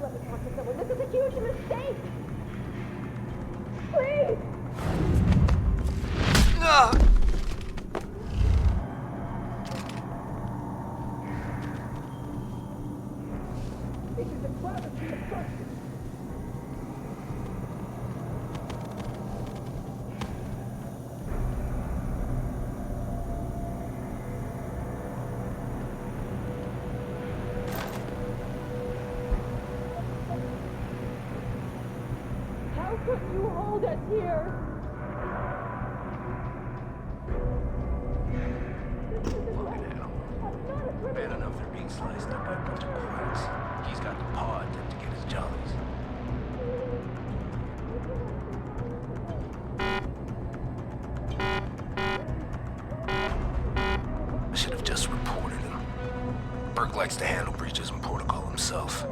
let me talk to someone. This is a huge mistake. Please. This is a travesty of justice. How could you hold us here? Look at him. Bad enough they're being sliced up by a bunch of quacks. He's got the pod to get his jollies. I should have just reported him. Burke likes to handle breaches in protocol himself.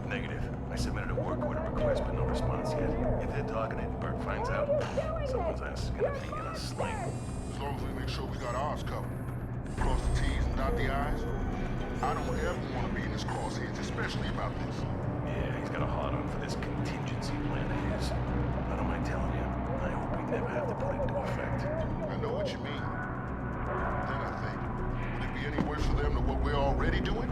Negative. I submitted a work order request, but no response yet. If they're dogging it and Burke finds out, someone's ass is gonna be in a sling. As long as we make sure we got ours covered. Cross the T's and dot the I's. I don't ever want to be in his crosshairs, especially about this. Yeah, he's got a hard-on for this contingency plan of his. I don't mind telling you, I hope we never have to put it into effect. I know what you mean. Then I think, would it be any worse for them than what we're already doing?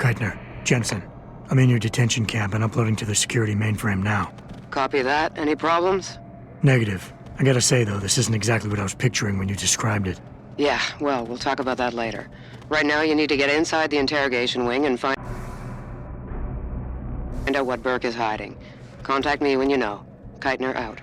Keitner, Jensen. I'm in your detention camp and uploading to the security mainframe now. Copy that. Any problems? Negative. I gotta say, though, this isn't exactly what I was picturing when you described it. Yeah, well, we'll talk about that later. Right now, you need to get inside the interrogation wing and find out what Burke is hiding. Contact me when you know. Keitner out.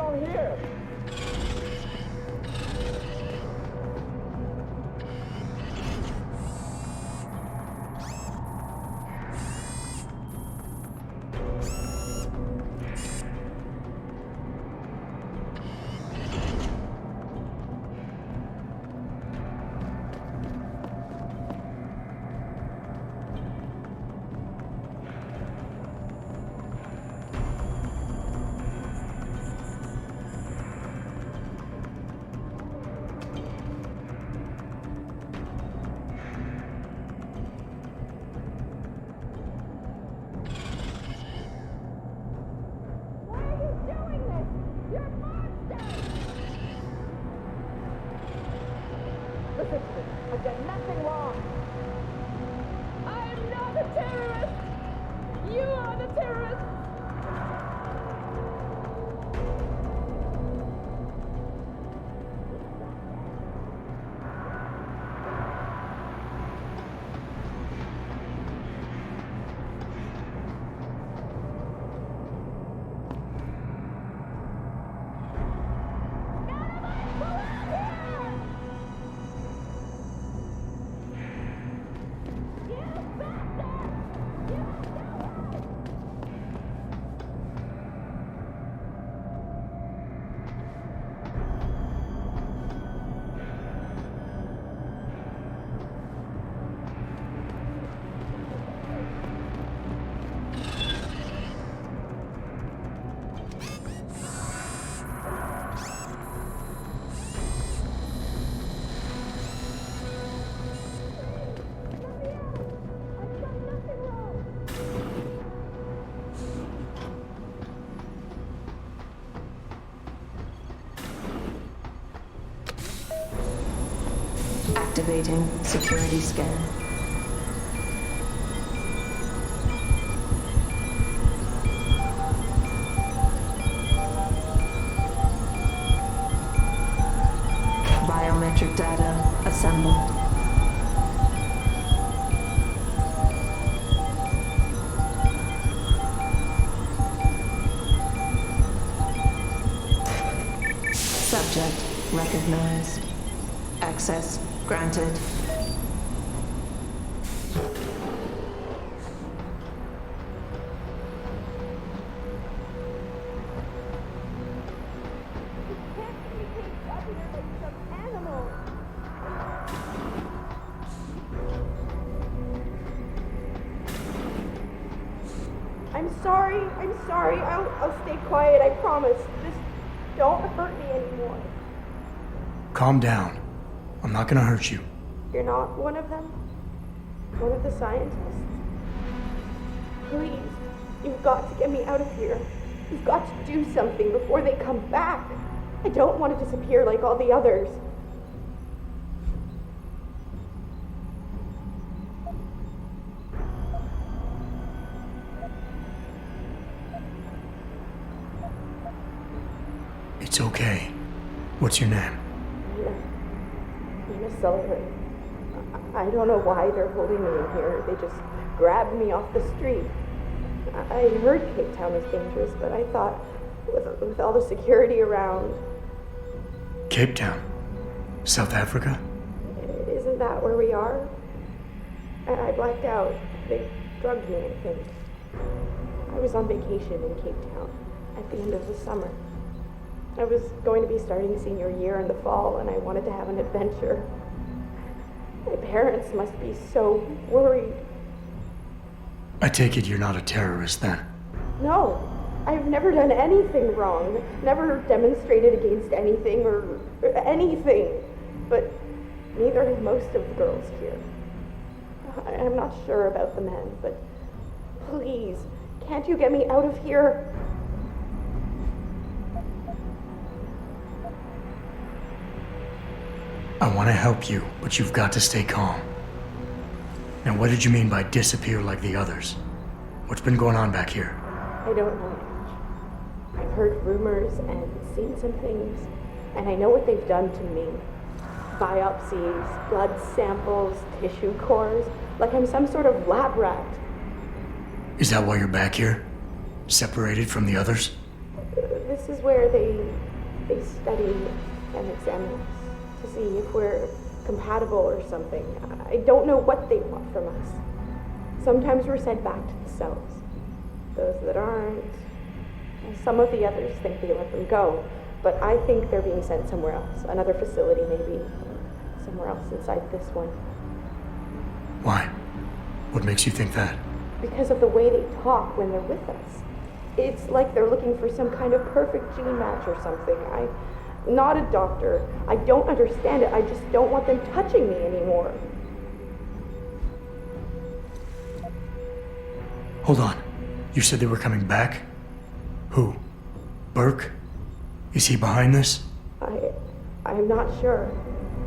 down here. Listen to me. I've done nothing wrong. I am not a terrorist. You are the terrorist. Activating security scan. Biometric data assembled. Subject recognized. Access granted. I'm sorry. I'll stay quiet, I promise. Just don't hurt me anymore. Calm down. I'm not gonna hurt you. You're not one of them? One of the scientists? Please, you've got to get me out of here. You've got to do something before they come back. I don't want to disappear like all the others. It's okay. What's your name? Celebrate. I don't know why they're holding me in here. They just grabbed me off the street. I heard Cape Town was dangerous, but I thought with all the security around... Cape Town? South Africa? Isn't that where we are? I blacked out. They drugged me, I think. I was on vacation in Cape Town at the end of the summer. I was going to be starting senior year in the fall, and I wanted to have an adventure. My parents must be so worried. I take it you're not a terrorist, then? No, I've never done anything wrong. Never demonstrated against anything or anything. But neither have most of the girls here. I'm not sure about the men, but please, can't you get me out of here? I want to help you, but you've got to stay calm. Now, what did you mean by disappear like the others? What's been going on back here? I don't know. I've heard rumors and seen some things, and I know what they've done to me. Biopsies, blood samples, tissue cores, like I'm some sort of lab rat. Is that why you're back here? Separated from the others? This This is where they study and examine us to see if we're compatible or something. I don't know what they want from us. Sometimes we're sent back to the cells. Those that aren't, some of the others think they let them go, but I think they're being sent somewhere else. Another facility maybe, somewhere else inside this one. Why? What makes you think that? Because of the way they talk when they're with us. It's like they're looking for some kind of perfect gene match or something. I'm not a doctor. I don't understand it. I just don't want them touching me anymore. Hold on. You said they were coming back? Who? Burke? Is he behind this? I'm not sure.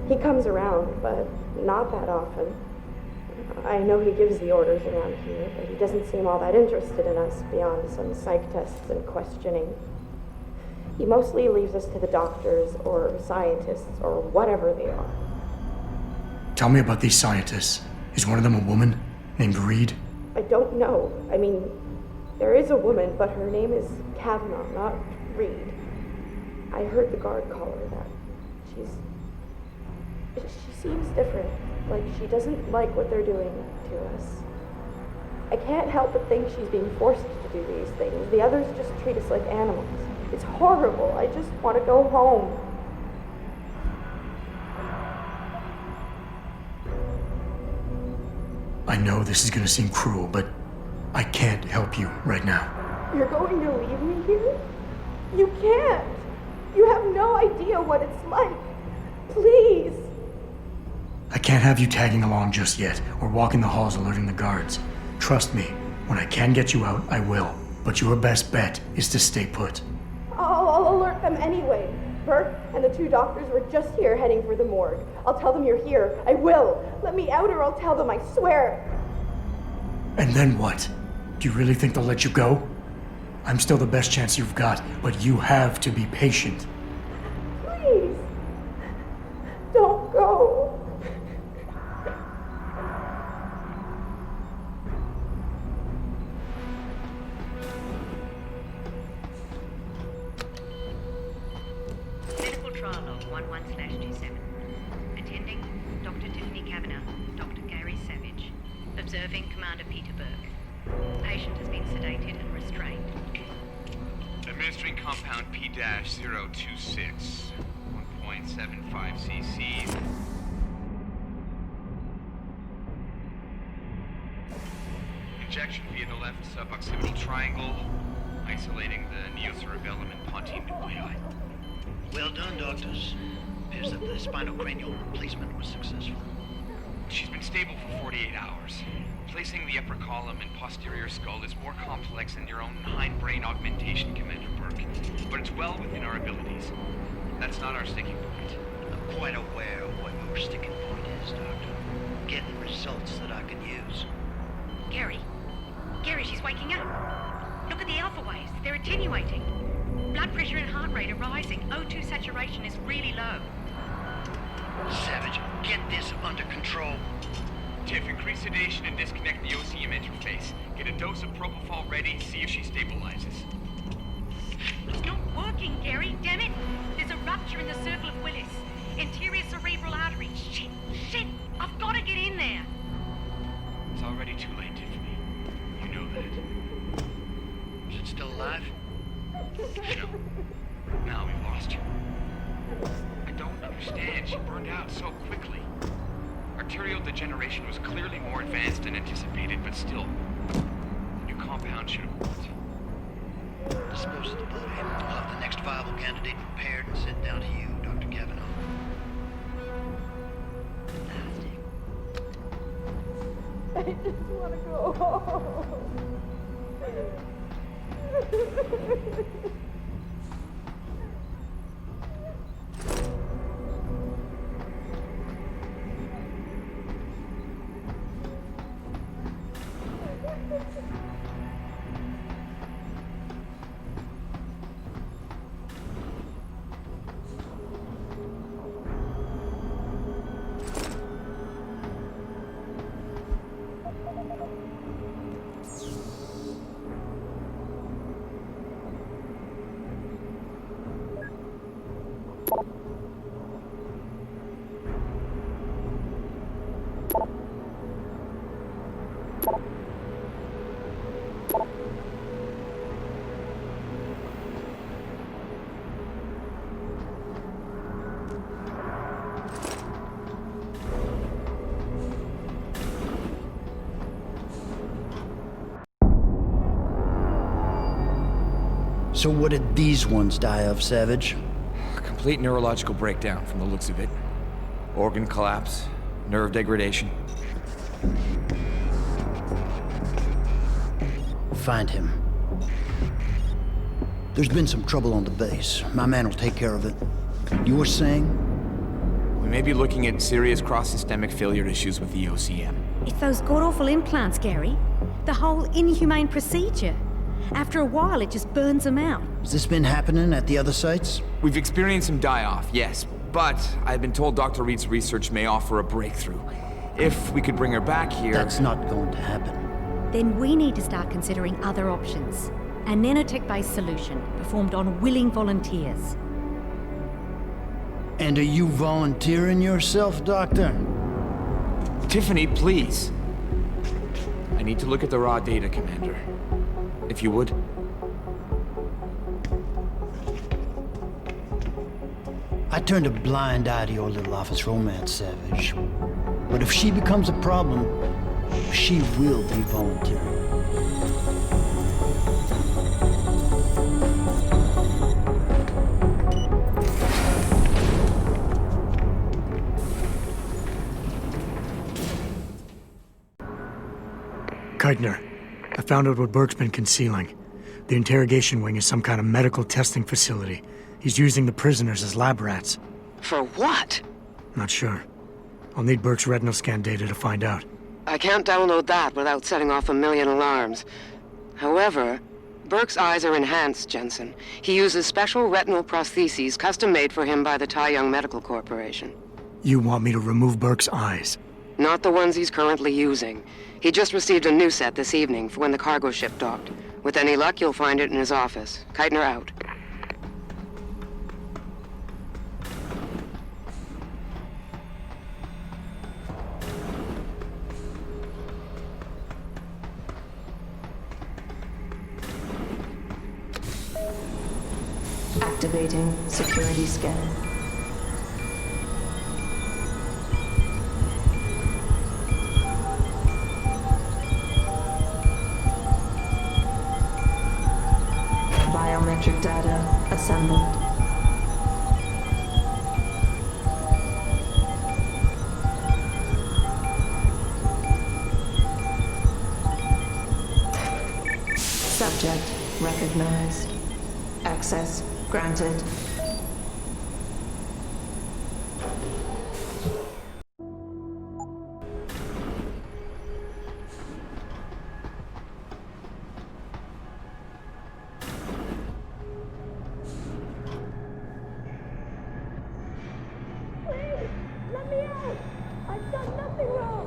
He comes around, but not that often. I know he gives the orders around here, but he doesn't seem all that interested in us beyond some psych tests and questioning. He mostly leaves us to the doctors or scientists or whatever they are. Tell me about these scientists. Is one of them a woman named Reed? I don't know. I mean, there is a woman, but her name is Kavanaugh, not Reed. I heard the guard call her that. She seems different. Like she doesn't like what they're doing to us. I can't help but think she's being forced to do these things. The others just treat us like animals. It's horrible. I just want to go home. I know this is gonna seem cruel, but I can't help you right now. You're going to leave me here? You can't. You have no idea what it's like. Please. I can't have you tagging along just yet, or walking the halls alerting the guards. Trust me, when I can get you out, I will. But your best bet is to stay put. I'll alert them anyway. Burke and the 2 doctors were just here heading for the morgue. I'll tell them you're here. I will. Let me out or I'll tell them, I swear. And then what? Do you really think they'll let you go? I'm still the best chance you've got, but you have to be patient. Please. Don't go. Clinical trial log 11/27. Attending Dr. Tiffany Kavanagh, Dr. Gary Savage. Observing Commander Peter Burke. Patient has been sedated and restrained. Administering compound P-026, 1.75 cc. Injection via the left suboccipital triangle, isolating the neocerebellum and pontine nuclei. Well done, doctors. Appears that the spinal-cranial replacement was successful. She's been stable for 48 hours. Placing the upper column and posterior skull is more complex than your own hindbrain augmentation, Commander Burke. But it's well within our abilities. That's not our sticking point. I'm quite aware of what your sticking point is, Doctor. Getting results that I can use. Gary, she's waking up. Look at the alpha waves. They're attenuating. Blood pressure and heart rate are rising. O2 saturation is really low. Savage, get this under control. Tiff, increase sedation and disconnect the OCM interface. Get a dose of propofol ready, see if she stabilizes. It's not working, Gary. Damn it. There's a rupture in the circle of Willis. Anterior cerebral artery. Shit. I've got to get in there. It's already too late, Tiffany. You know that. Is it still alive? No. Now we've lost her. I don't understand. She burned out so quickly. Arterial degeneration was clearly more advanced than anticipated, but still, the new compound should have worked. Dispose of the body. I'll have the next viable candidate prepared and sent down to you, Dr. Kavanaugh. I just want to go home. So what did these ones die of, Savage? A complete neurological breakdown from the looks of it. Organ collapse, nerve degradation. Find him. There's been some trouble on the base. My man will take care of it. You were saying? We may be looking at serious cross-systemic failure issues with the OCM. It's those god-awful implants, Gary. The whole inhumane procedure. After a while, it just burns them out. Has this been happening at the other sites? We've experienced some die-off, yes, but I've been told Dr. Reed's research may offer a breakthrough. If we could bring her back here... That's not going to happen. Then we need to start considering other options. A nanotech-based solution performed on willing volunteers. And are you volunteering yourself, Doctor? Tiffany, please. I need to look at the raw data, Commander. If you would. I turned a blind eye to your little office romance, Savage. But if she becomes a problem, she will be volunteering. Keitner, I found out what Burke's been concealing. The interrogation wing is some kind of medical testing facility. He's using the prisoners as lab rats. For what? Not sure. I'll need Burke's retinal scan data to find out. I can't download that without setting off a million alarms. However, Burke's eyes are enhanced, Jensen. He uses special retinal prostheses custom-made for him by the Tai Young Medical Corporation. You want me to remove Burke's eyes? Not the ones he's currently using. He just received a new set this evening for when the cargo ship docked. With any luck, you'll find it in his office. Keitner out. Activating security scan. Biometric data assembled. Subject recognized. Access granted. Let me out! I've done nothing wrong!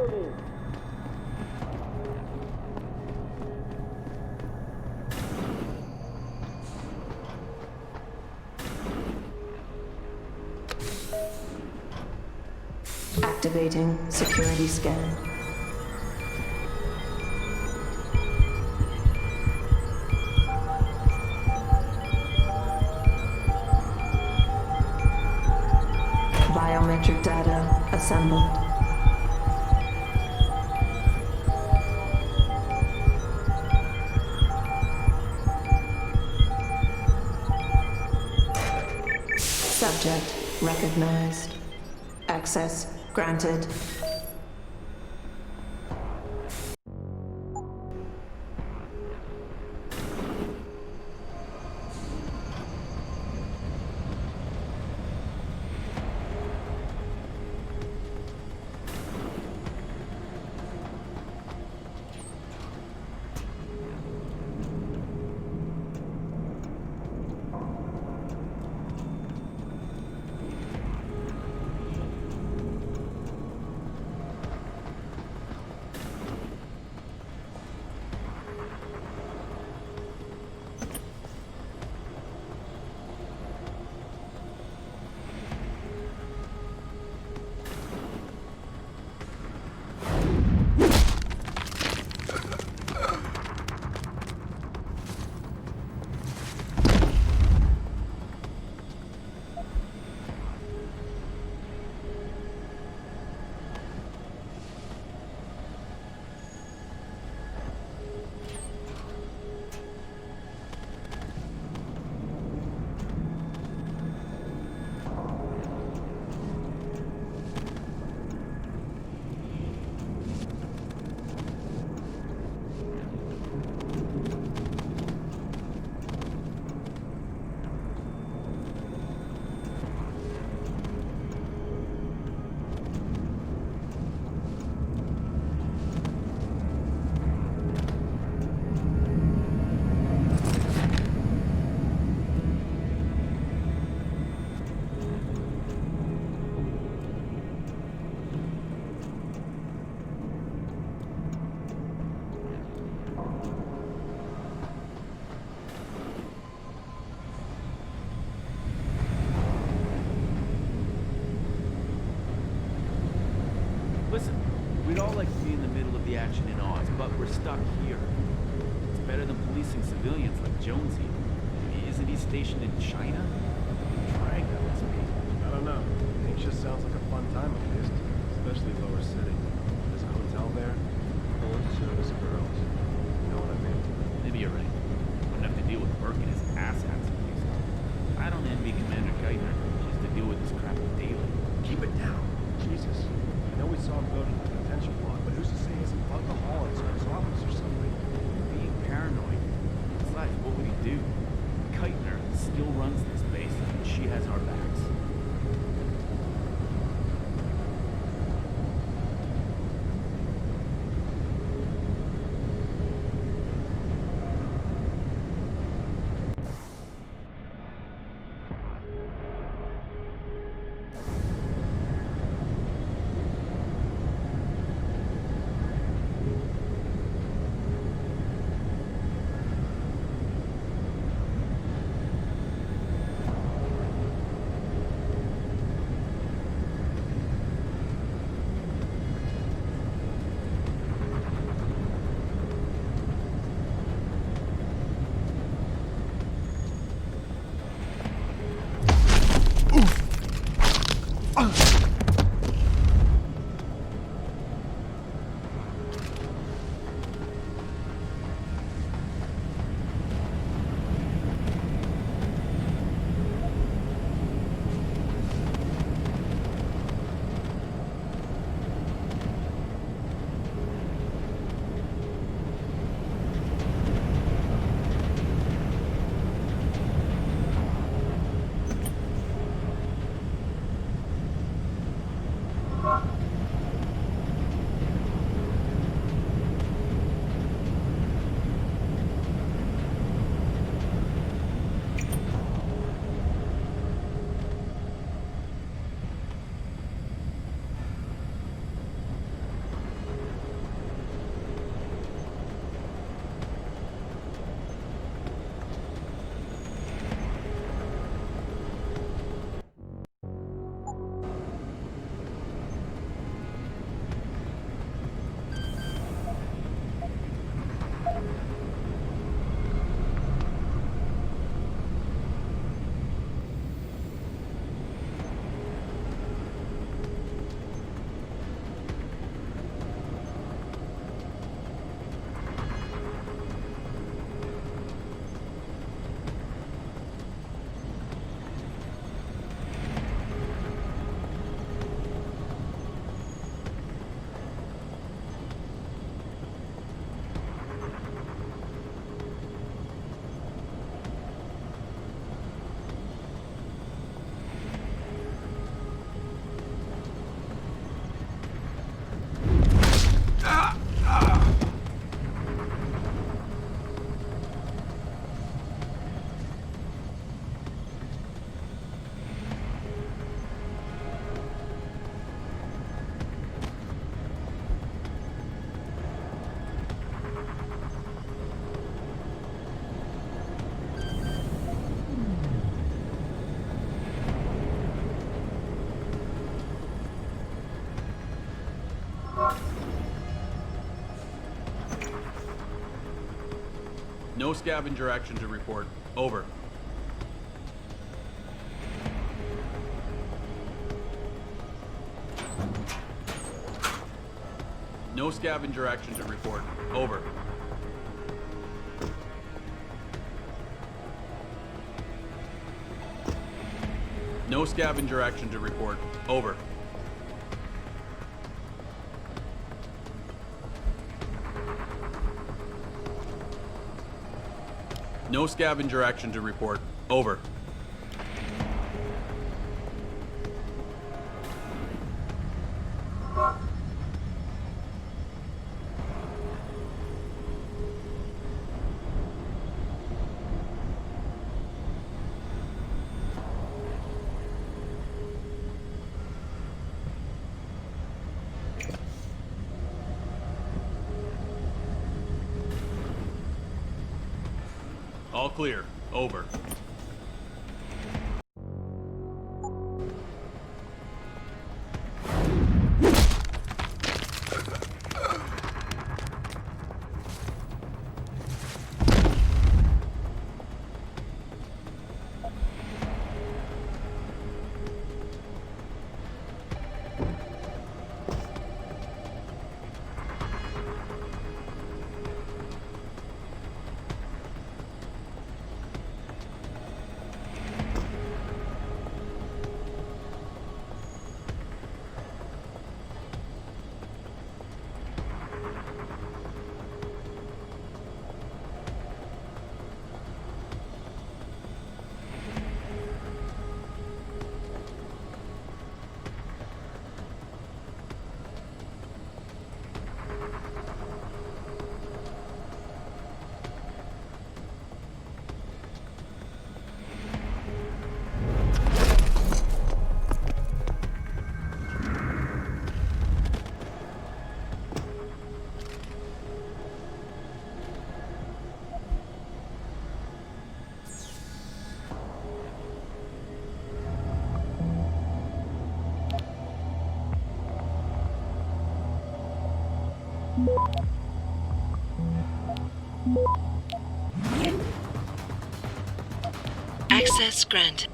security. Activating security scan. Biometric data assembled. Subject recognized. Access granted. Listen, we'd all like to be in the middle of the action in Oz, but we're stuck here. It's better than policing civilians like Jonesy. Isn't he stationed in China? Frank, that must be. I don't know. It just sounds like a fun time at least. Especially Lower City. There's a hotel there. Full of service girls. You know what I mean? Maybe you're right. Wouldn't have to deal with Burke and his asshats at least. I don't envy Commander Keitner. She has to deal with this crap daily. Keep it down. Jesus. I know we saw him go to the detention block, but who's to say he hasn't bugged the hall inside his office or something? Being paranoid. Besides, what would he do? Keitner still runs this base, and she has our backs. No scavenger action to report. Over. No scavenger action to report. Over. No scavenger action to report. Over. No scavenger action to report. Over. All clear. Over. Access granted.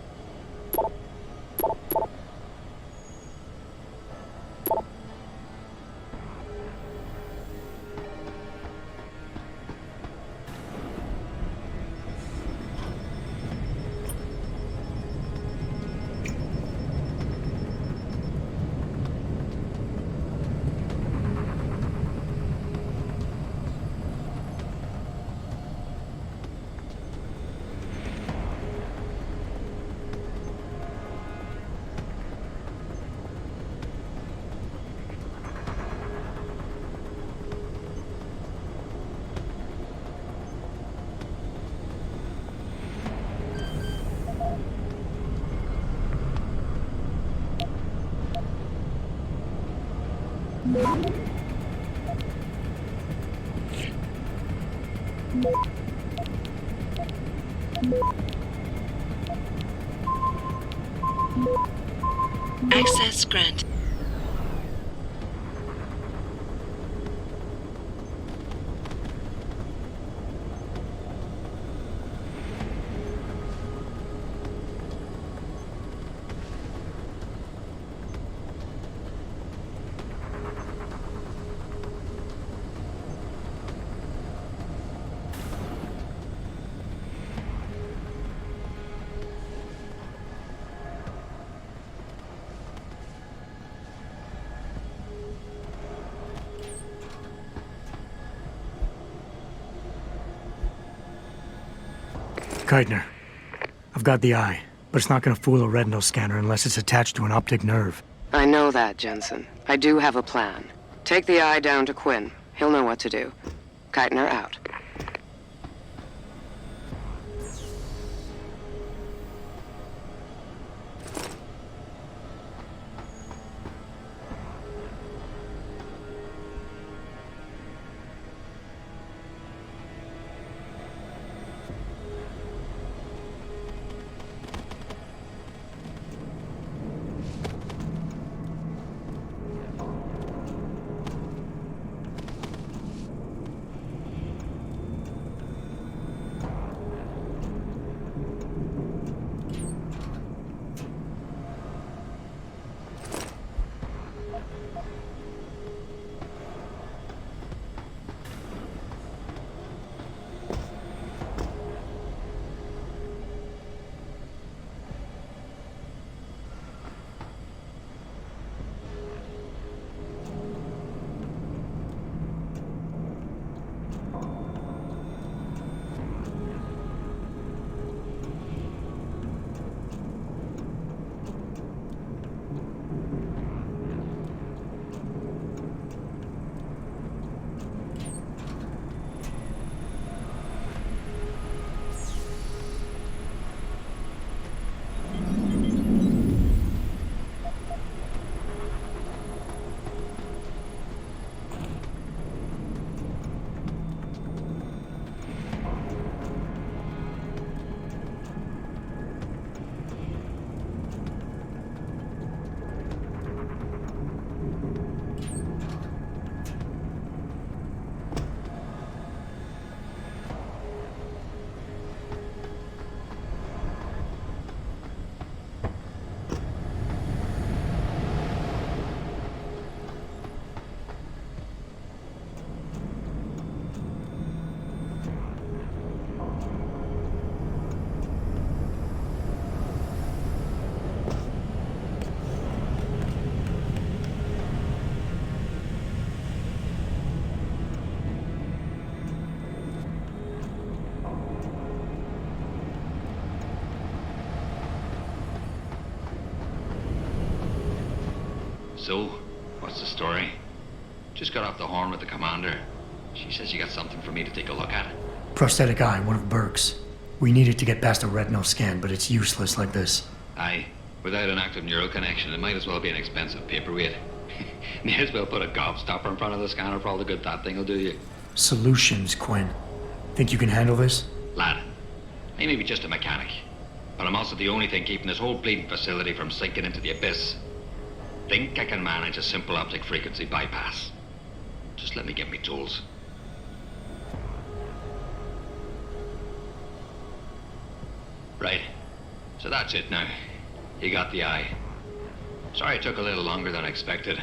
Access granted. Keitner, I've got the eye, but it's not gonna fool a retinal scanner unless it's attached to an optic nerve. I know that, Jensen. I do have a plan. Take the eye down to Quinn. He'll know what to do. Keitner out. So, what's the story? Just got off the horn with the commander. She says you got something for me to take a look at. Prosthetic eye, one of Burke's. We needed to get past a retinal scan, but it's useless like this. Aye. Without an active neural connection, it might as well be an expensive paperweight. May as well put a gobstopper in front of the scanner for all the good that thing will do you. Solutions, Quinn. Think you can handle this? Lad, I may be just a mechanic, but I'm also the only thing keeping this whole bleeding facility from sinking into the abyss. Think I can manage a simple optic frequency bypass. Just let me get me tools. Right. So that's it now. You got the eye. Sorry it took a little longer than I expected.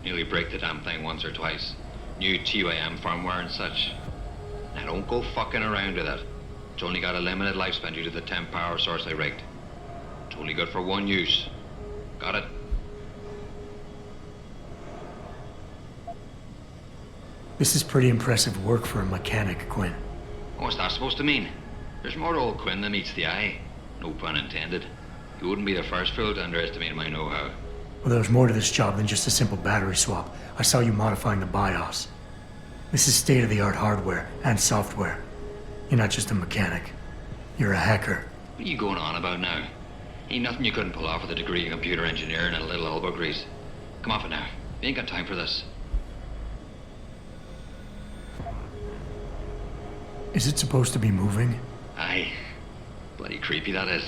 Nearly break the damn thing once or twice. New TYM firmware and such. Now don't go fucking around with it. It's only got a limited lifespan due to the temp power source I rigged. It's only good for one use. Got it? This is pretty impressive work for a mechanic, Quinn. What's that supposed to mean? There's more to old Quinn than meets the eye. No pun intended. You wouldn't be the first fool to underestimate my know-how. Well, there's more to this job than just a simple battery swap. I saw you modifying the BIOS. This is state-of-the-art hardware and software. You're not just a mechanic. You're a hacker. What are you going on about now? Ain't nothing you couldn't pull off with a degree in computer engineering and a little elbow grease. Come off it now. We ain't got time for this. Is it supposed to be moving? Aye. Bloody creepy that is.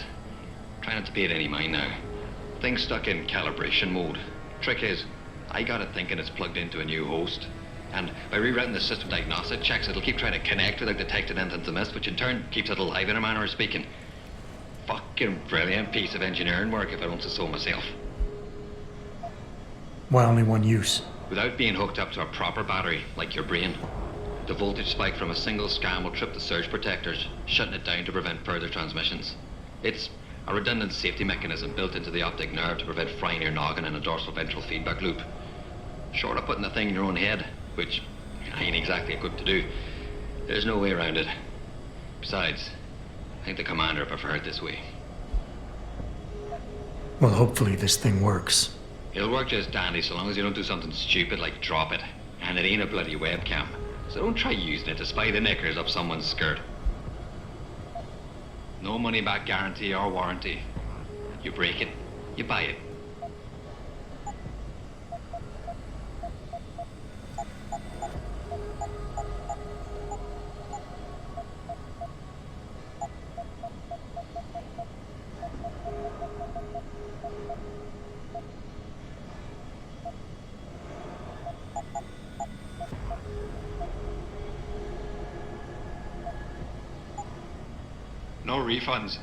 Try not to pay it any mind now. Thing's stuck in calibration mode. Trick is, I got it thinking it's plugged into a new host. And by rewriting the system diagnostic checks, it'll keep trying to connect without detecting anything to miss, which in turn keeps it alive in a manner of speaking. Fucking brilliant piece of engineering work if I don't say so myself. Why only one use? Without being hooked up to a proper battery, like your brain. The voltage spike from a single scan will trip the surge protectors, shutting it down to prevent further transmissions. It's a redundant safety mechanism built into the optic nerve to prevent frying your noggin in a dorsal ventral feedback loop. Short of putting the thing in your own head, which I ain't exactly equipped to do, there's no way around it. Besides, I think the commander preferred it this way. Well, hopefully this thing works. It'll work just dandy so long as you don't do something stupid like drop it. And it ain't a bloody webcam. So don't try using it to spy the knickers up someone's skirt. No money back guarantee or warranty. You break it, you buy it. No refunds.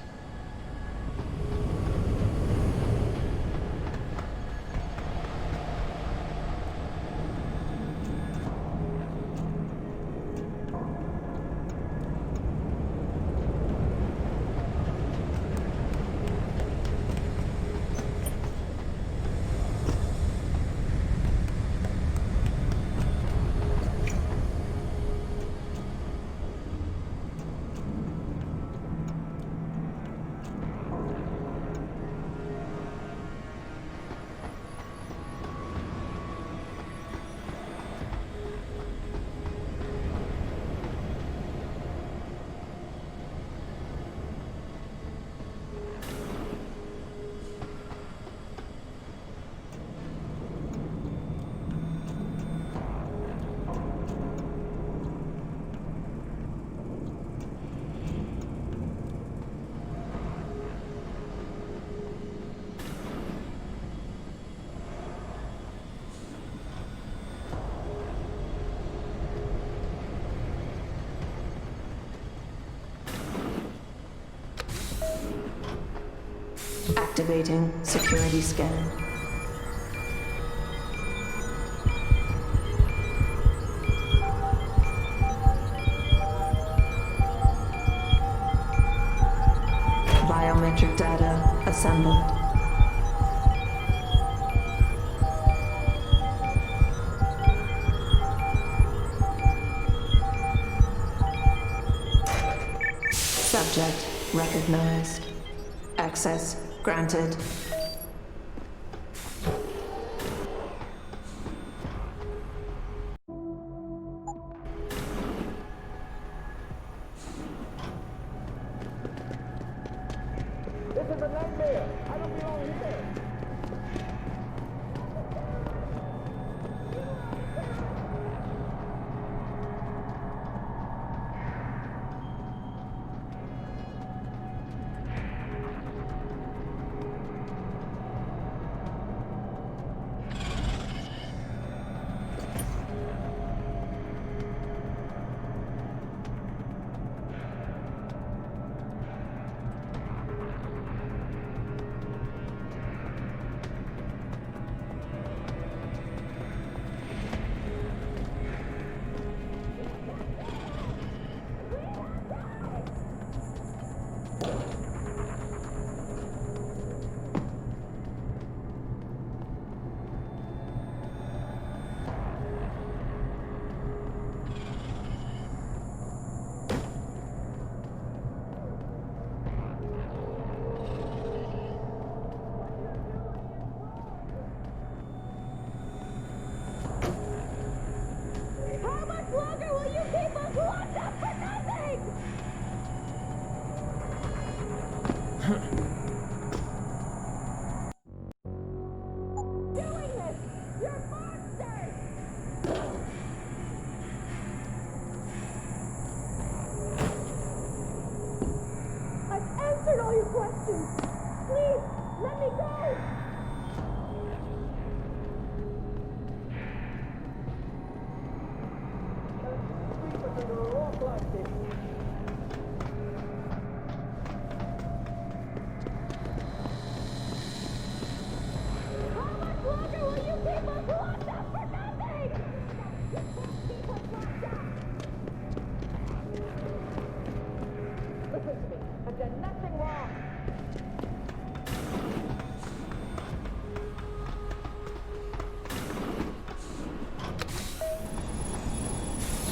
Activating security scan. Biometric data assembled. Subject recognized. Access granted.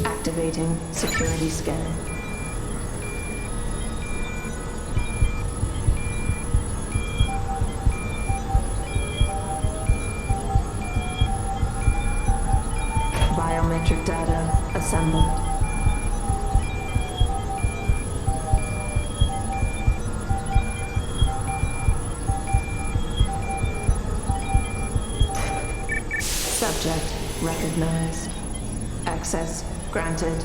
Activating security scan. Biometric data assembled. Subject recognized. Access granted.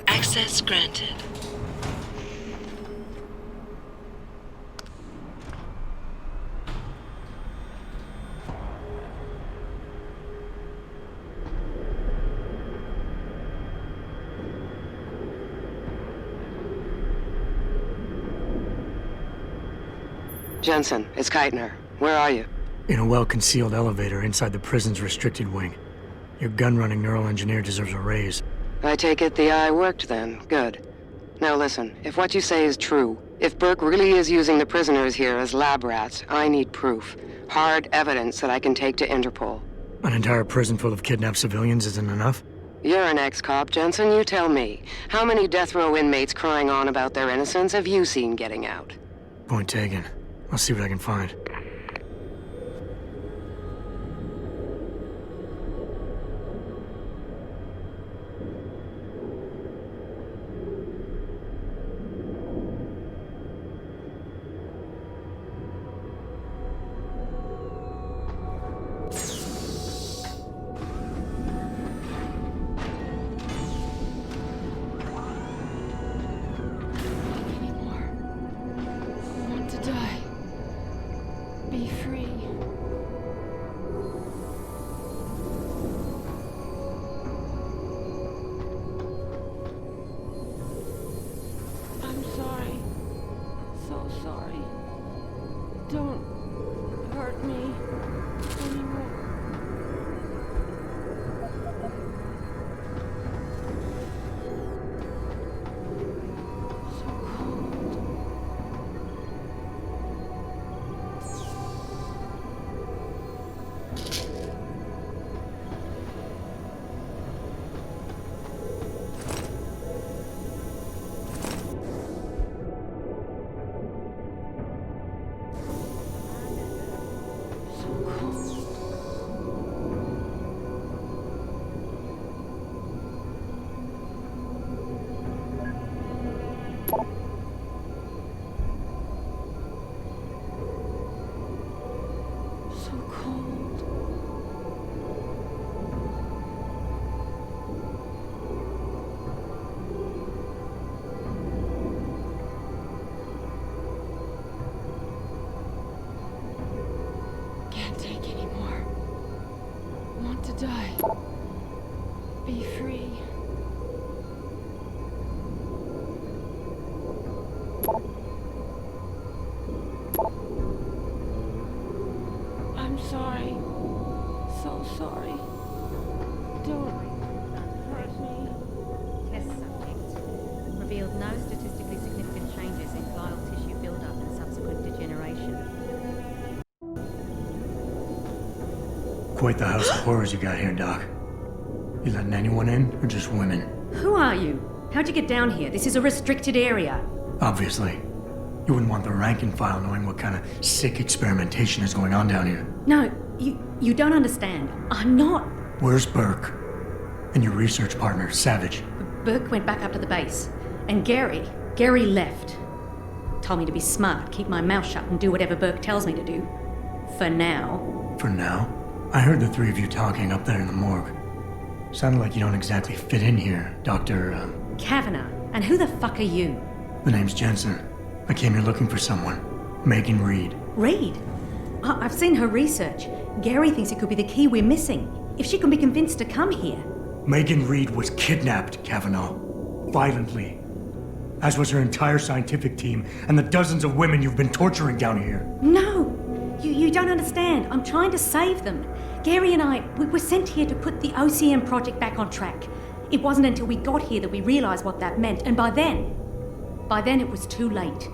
Access granted. Jensen, it's Keitner. Where are you? In a well-concealed elevator inside the prison's restricted wing. Your gun-running neural engineer deserves a raise. I take it the eye worked then. Good. Now listen, if what you say is true, if Burke really is using the prisoners here as lab rats, I need proof. Hard evidence that I can take to Interpol. An entire prison full of kidnapped civilians isn't enough? You're an ex-cop, Jensen, you tell me. How many death row inmates crying on about their innocence have you seen getting out? Point taken. I'll see what I can find. Die. Be free. I'm sorry. So sorry. Don't hurt me. Test subject. Revealed no statistically significant changes in glial tissue buildup and subsequent degeneration. Quite the house of horrors you got here, Doc. You letting anyone in, or just women? Who are you? How'd you get down here? This is a restricted area. Obviously. You wouldn't want the rank and file knowing what kind of sick experimentation is going on down here. No, you don't understand. I'm not. Where's Burke? And your research partner, Savage? Burke went back up to the base. And Gary Gary left. Told me to be smart, keep my mouth shut, and do whatever Burke tells me to do. For now. For now? I heard the three of you talking up there in the morgue. Sounded like you don't exactly fit in here, Dr. Kavanagh. And who the fuck are you? The name's Jensen. I came here looking for someone. Megan Reed. Reed? I've seen her research. Gary thinks it could be the key we're missing. If she can be convinced to come here. Megan Reed was kidnapped, Kavanagh. Violently. As was her entire scientific team and the dozens of women you've been torturing down here. No! You don't understand. I'm trying to save them. Gary and we were sent here to put the OCM project back on track. It wasn't until we got here that we realized what that meant, and by then it was too late.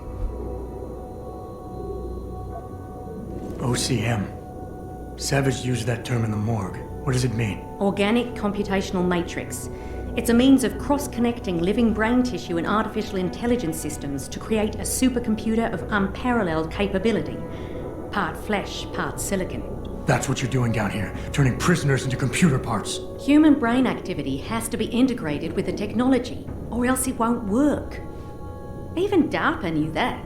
OCM. Savage used that term in the morgue. What does it mean? Organic computational matrix. It's a means of cross-connecting living brain tissue and artificial intelligence systems to create a supercomputer of unparalleled capability. Part flesh, part silicon. That's what you're doing down here, turning prisoners into computer parts. Human brain activity has to be integrated with the technology, or else it won't work. Even DARPA knew that.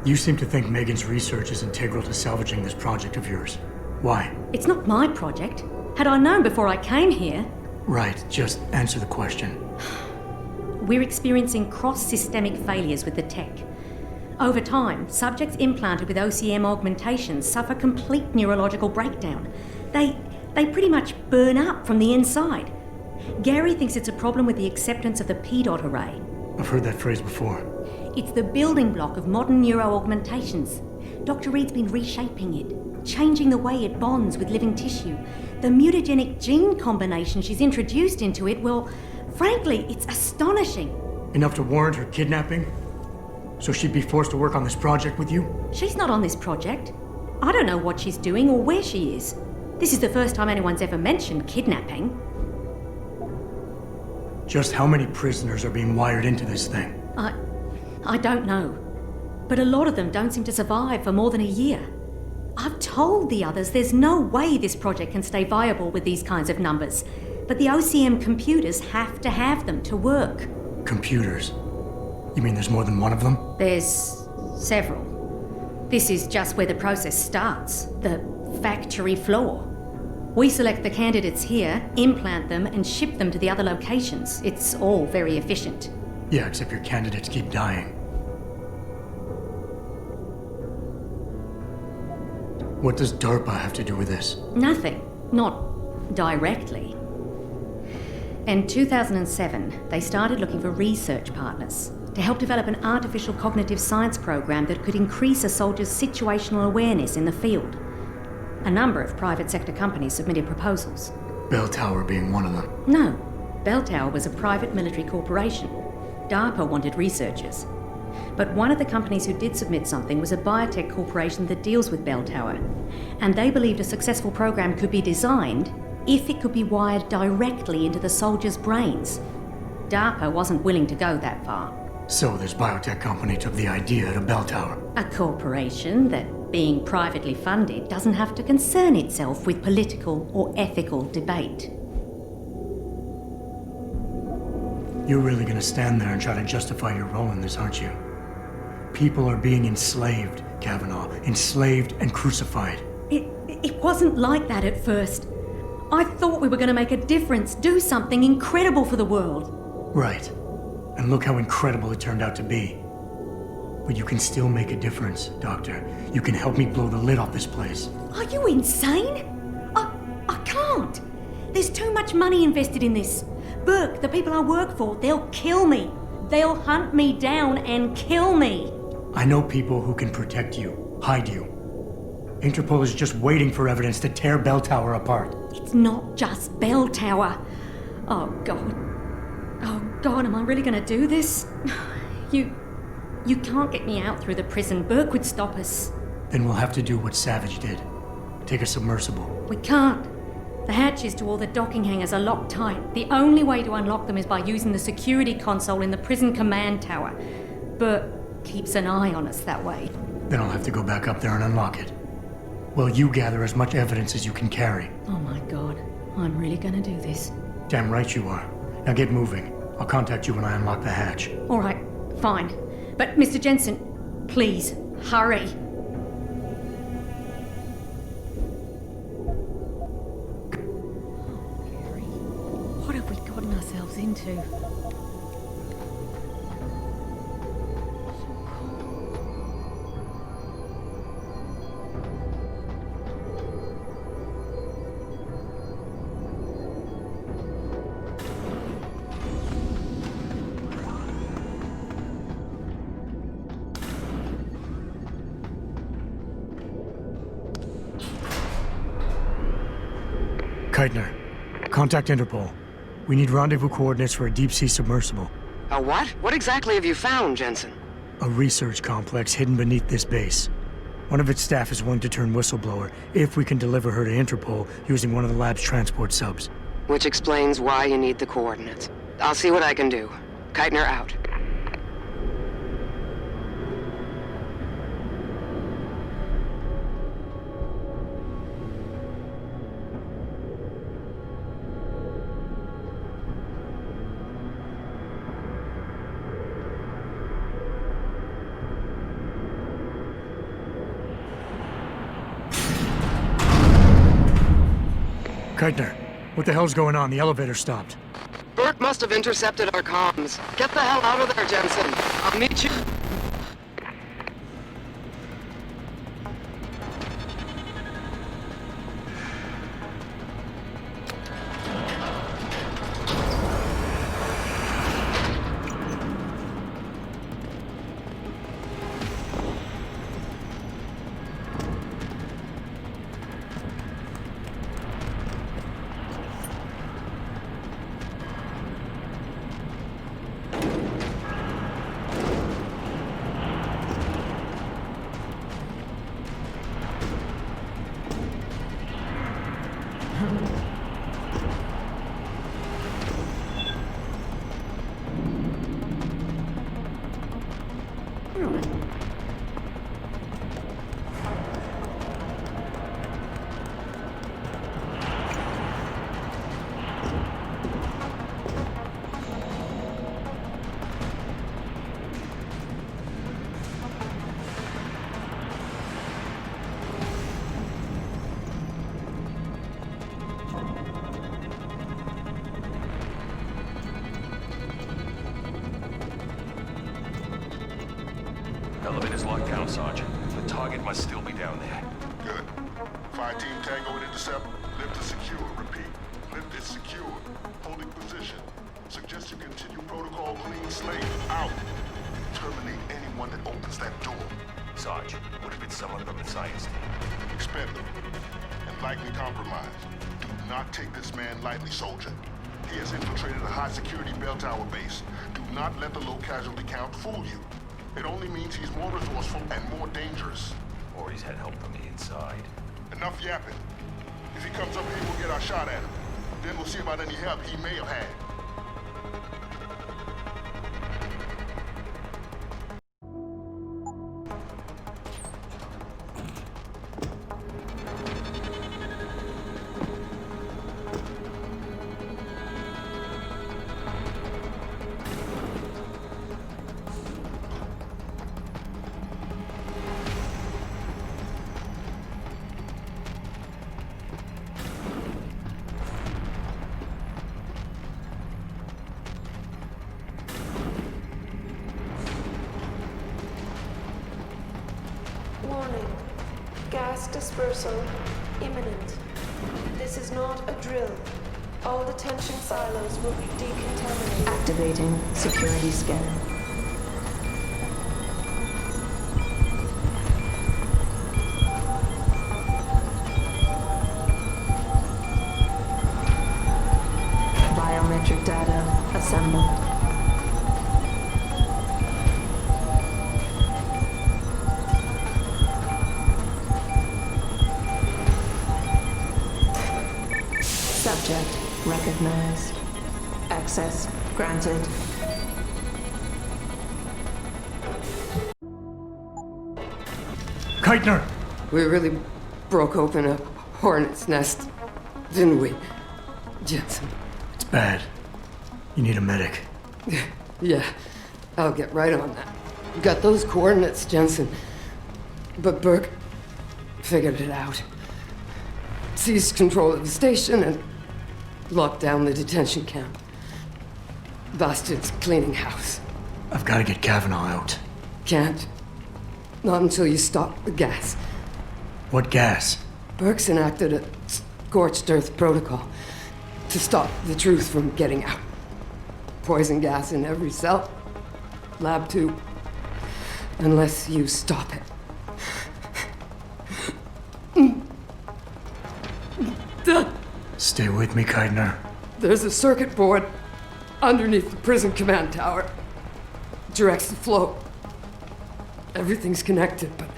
You seem to think Megan's research is integral to salvaging this project of yours. Why? It's not my project. Had I known before I came here... Right, just answer the question. We're experiencing cross-systemic failures with the tech. Over time, subjects implanted with OCM augmentations suffer complete neurological breakdown. They pretty much burn up from the inside. Gary thinks it's a problem with the acceptance of the P-dot array. I've heard that phrase before. It's the building block of modern neuro-augmentations. Dr. Reed's been reshaping it, changing the way it bonds with living tissue. The mutagenic gene combination she's introduced into it, well, frankly, it's astonishing. Enough to warrant her kidnapping? So she'd be forced to work on this project with you? She's not on this project. I don't know what she's doing or where she is. This is the first time anyone's ever mentioned kidnapping. Just how many prisoners are being wired into this thing? I don't know. But a lot of them don't seem to survive for more than a year. I've told the others there's no way this project can stay viable with these kinds of numbers. But the OCM computers have to have them to work. Computers? You mean there's more than one of them? There's several. This is just where the process starts. The factory floor. We select the candidates here, implant them, and ship them to the other locations. It's all very efficient. Yeah, except your candidates keep dying. What does DARPA have to do with this? Nothing. Not directly. In 2007, they started looking for research partners to help develop an artificial cognitive science program that could increase a soldier's situational awareness in the field. A number of private sector companies submitted proposals. Belltower being one of them. No. Belltower was a private military corporation. DARPA wanted researchers. But one of the companies who did submit something was a biotech corporation that deals with Belltower. And they believed a successful program could be designed if it could be wired directly into the soldiers' brains. DARPA wasn't willing to go that far. So this biotech company took the idea to Belltower. A corporation that, being privately funded, doesn't have to concern itself with political or ethical debate. You're really gonna stand there and try to justify your role in this, aren't you? People are being enslaved, Kavanagh. Enslaved and crucified. It wasn't like that at first. I thought we were gonna make a difference, do something incredible for the world. Right. And look how incredible it turned out to be. But you can still make a difference, Doctor. You can help me blow the lid off this place. Are you insane? I can't. There's too much money invested in this. Burke, the people I work for, they'll kill me. They'll hunt me down and kill me. I know people who can protect you, hide you. Interpol is just waiting for evidence to tear Belltower apart. It's not just Belltower. Oh, God. Oh, God, am I really going to do this? You can't get me out through the prison. Burke would stop us. Then we'll have to do what Savage did. Take a submersible. We can't. The hatches to all the docking hangars are locked tight. The only way to unlock them is by using the security console in the prison command tower. Burke keeps an eye on us that way. Then I'll have to go back up there and unlock it. Well, you gather as much evidence as you can carry. Oh my God, I'm really gonna do this. Damn right you are. Now get moving. I'll contact you when I unlock the hatch. All right, fine. But Mr. Jensen, please, hurry. What have we gotten ourselves into? Keitner, contact Interpol. We need rendezvous coordinates for a deep-sea submersible. A what? What exactly have you found, Jensen? A research complex hidden beneath this base. One of its staff is willing to turn whistleblower if we can deliver her to Interpol using one of the lab's transport subs. Which explains why you need the coordinates. I'll see what I can do. Keitner out. Keitner, what the hell's going on? The elevator stopped. Burke must have intercepted our comms. Get the hell out of there, Jensen. I'll meet you. Elevator's locked down, Sergeant. The target must still be down there. Good. Fire team Tango and intercept. Lift is secure. Repeat. Lift is secure. Holding position. Suggest you continue protocol clean slate. Out. Terminate anyone that opens that door. Sarge, what if it's someone from the science team? Expendable. And likely compromised. Do not take this man lightly, soldier. He has infiltrated a high-security Belltower base. Do not let the low casualty count fool you. It only means he's more resourceful and more dangerous. Or he's had help from the inside. Enough yapping. If he comes up here, we'll get our shot at him. Then we'll see about any help he may have had. Warning. Gas dispersal imminent. This is not a drill. All detention silos will be decontaminated. Activating security scan. Biometric data assembled. Subject recognized. Access granted. Keitner! We really broke open a hornet's nest, didn't we, Jensen? It's bad. You need a medic. Yeah, I'll get right on that. Got those coordinates, Jensen. But Burke figured it out. Seized control of the station and locked down the detention camp. Bastard's cleaning house. I've got to get Kavanaugh out. Can't. Not until you stop the gas. What gas? Burke's enacted a scorched earth protocol to stop the truth from getting out. Poison gas in every cell. Lab 2. Unless you stop it. Stay with me, Keitner. There's a circuit board underneath the prison command tower. Directs the flow. Everything's connected, but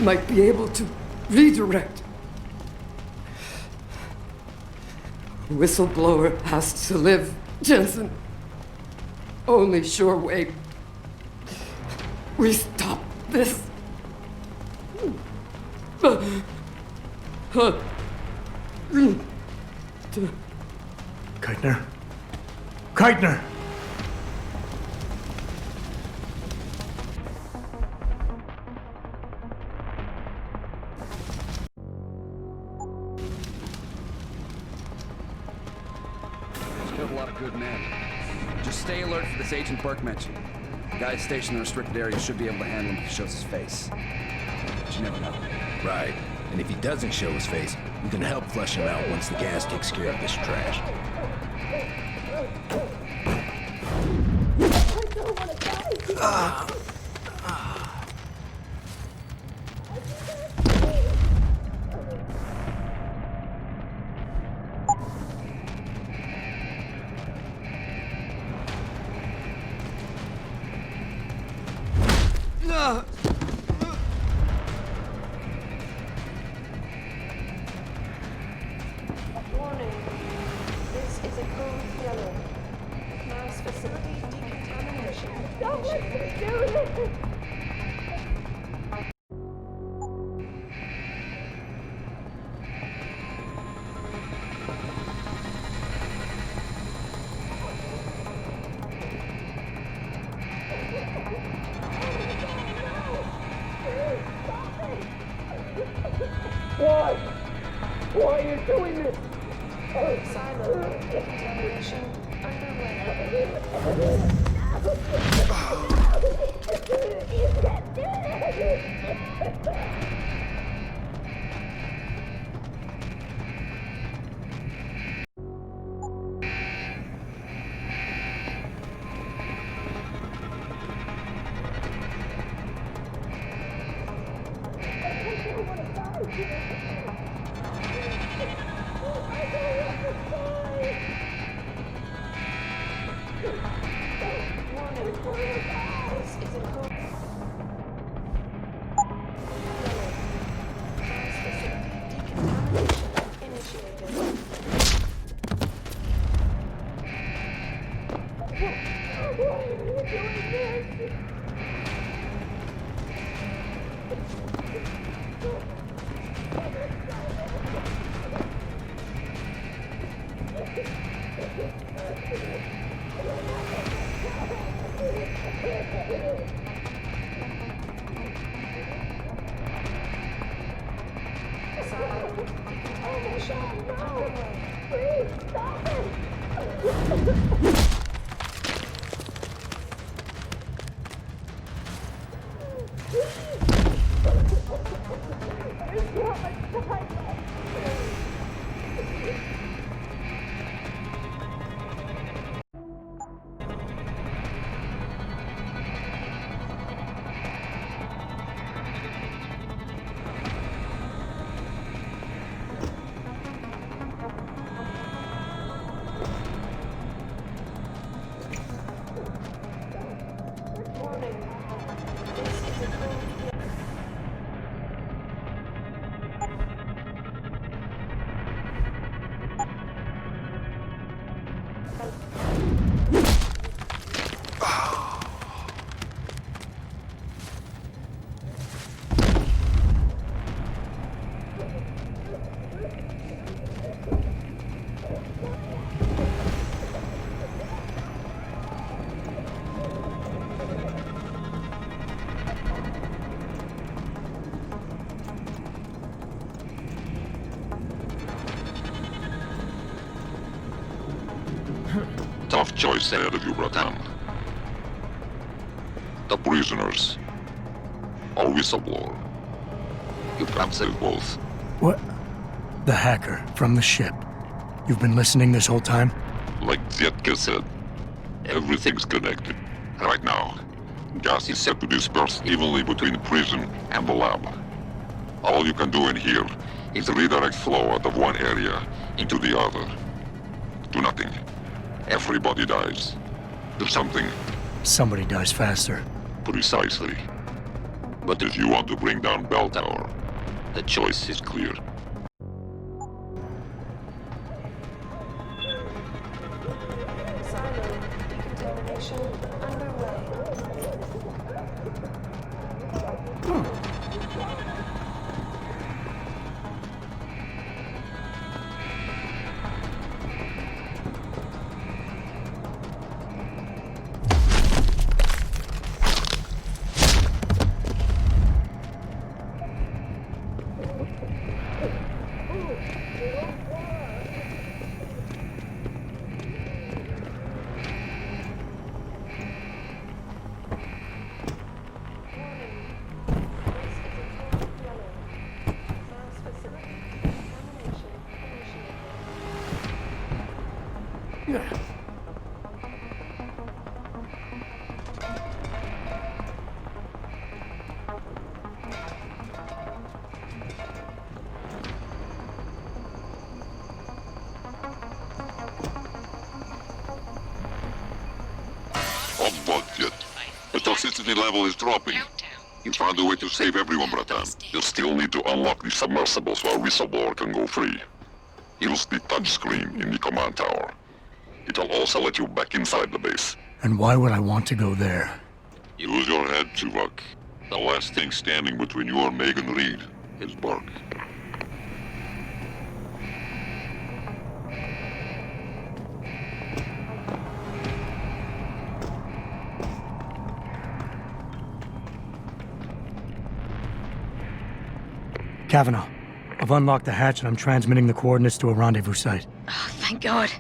might be able to redirect. Whistleblower has to live, Jensen. Only sure way we stop this. Keitner? Keitner! Killed a lot of good men. Just stay alert for this agent Burke mentioned. The guy stationed in the restricted area should be able to handle him if he shows his face. But you never know. Right. And if he doesn't show his face, we can help flush him out once the gas takes care of this trash. Warning. This is a code yellow. Mass facility decontamination. Don't let me do this! Why? Why are you doing this? Silo decontamination underway. You can't do this! Tough choice ahead of you, Bratan. The prisoners. Or whistleblower. You can't save both. What? The hacker from the ship. You've been listening this whole time? Like Zetka said, everything's connected. Right now, gas is set to disperse evenly between the prison and the lab. All you can do in here is redirect flow out of one area into the other. Do nothing. Everybody dies. Do something. Somebody dies faster. Precisely. But if you want to bring down Belltower, the choice is clear. Silo decontamination underway. On budget. The toxicity level is dropping. You found a way to save everyone, Bratan. You'll still need to unlock the submersible so our whistleblower can go free. Use the touchscreen in the command tower. It'll also let you back inside the base. And why would I want to go there? Use your head, Tuvok. The last thing standing between you and Megan Reed is Burke. Kavanaugh, I've unlocked the hatch and I'm transmitting the coordinates to a rendezvous site. Oh, thank God.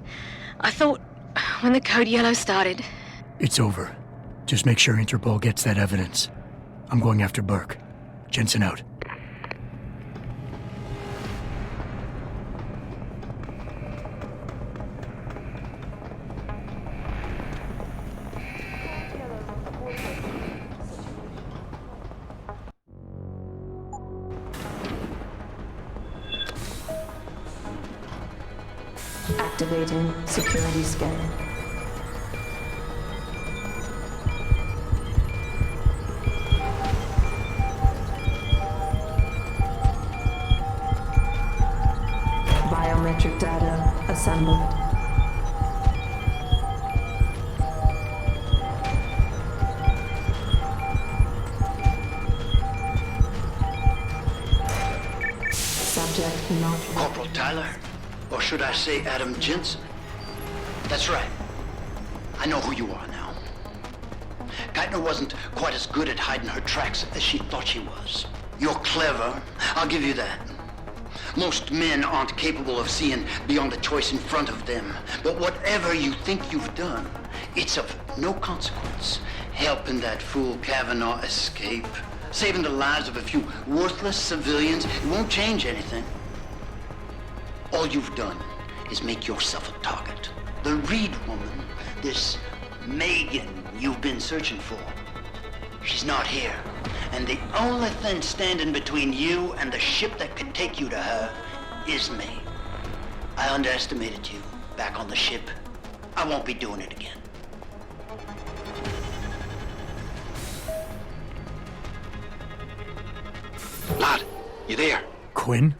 I thought when the code yellow started... It's over. Just make sure Interpol gets that evidence. I'm going after Burke. Jensen out. Activating security scan. Biometric data assembled. Subject not... Corporal Tyler? Or should I say Adam Jensen? That's right. I know who you are now. Keitner wasn't quite as good at hiding her tracks as she thought she was. You're clever, I'll give you that. Most men aren't capable of seeing beyond the choice in front of them. But whatever you think you've done, it's of no consequence. Helping that fool Kavanaugh escape, saving the lives of a few worthless civilians, it won't change anything. All you've done is make yourself a target. The Reed woman, this Megan you've been searching for, she's not here. And the only thing standing between you and the ship that could take you to her is me. I underestimated you back on the ship. I won't be doing it again. Lad, you there? Quinn?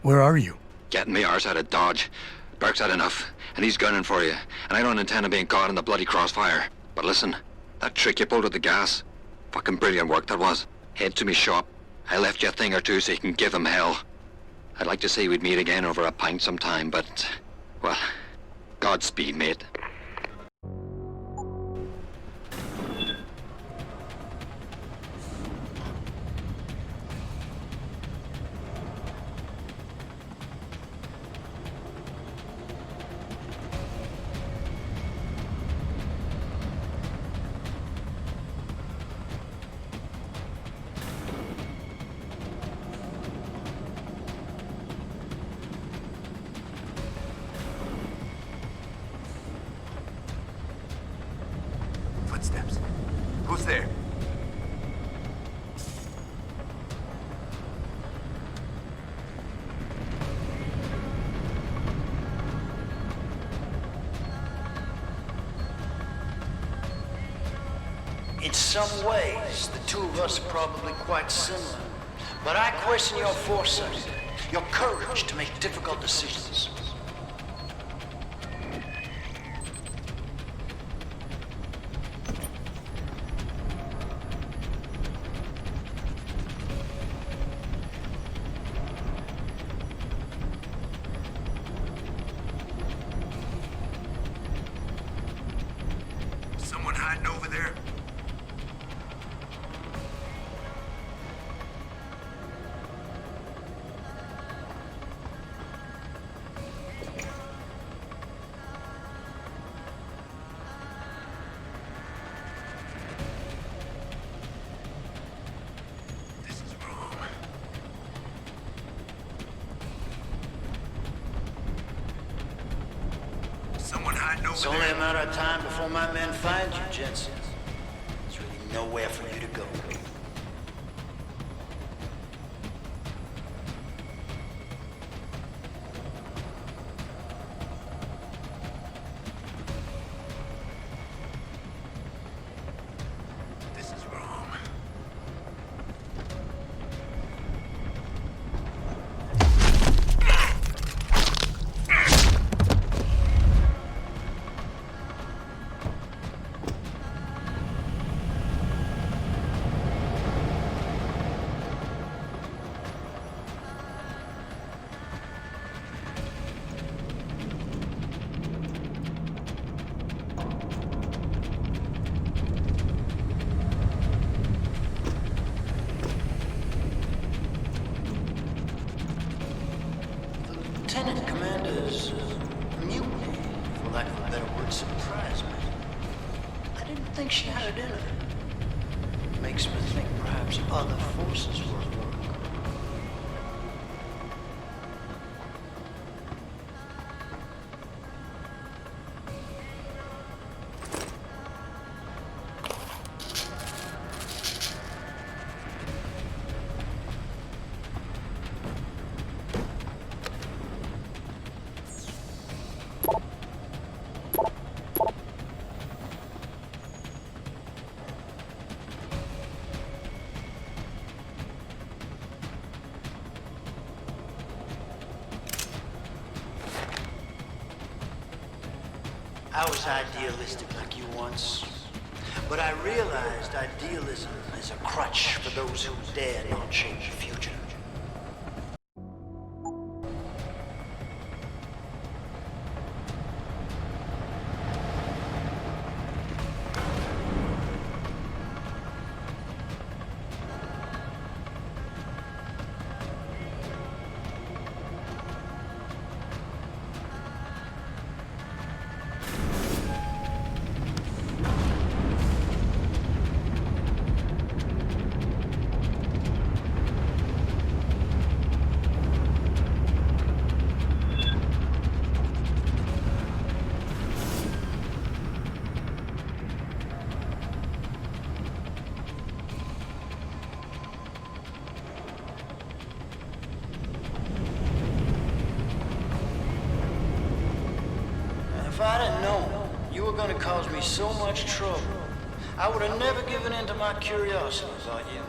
Where are you? Getting me arse out of Dodge. Burke's had enough, and he's gunning for you. And I don't intend on being caught in the bloody crossfire. But listen, that trick you pulled with the gas, fucking brilliant work that was. Head to me shop. I left you a thing or two so you can give them hell. I'd like to say we'd meet again over a pint sometime, but... well, Godspeed, mate. footsteps. Who's there? In some ways, the two of us are probably quite similar. But I question your foresight, your courage to make difficult decisions. Someone hiding over there? Someone hiding over It's there? only a matter of time before my men find you, Jensen. There's really nowhere for you to go. This is wrong. Lieutenant Commander's mutiny, for lack of a better word, surprised me. I didn't think she had it in her. Makes me think perhaps other forces were at work. I was idealistic like you once, but I realized idealism is a crutch for those who dare not change the future. If I'd have known you were going to cause me so much trouble, I would have never given in to my curiosity about you.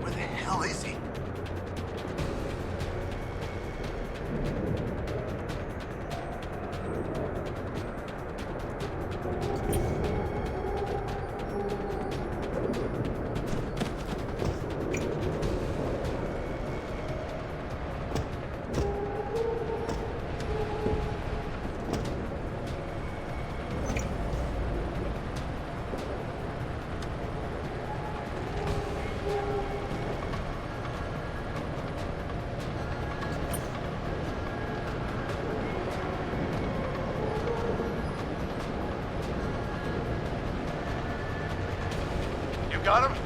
Where the hell is he? got him?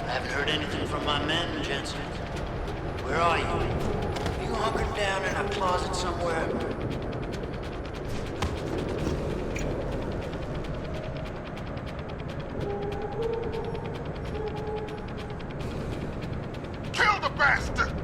I haven't heard anything from my men, Jensen. Where are you? You hunkered down in a closet somewhere? Kill the bastard!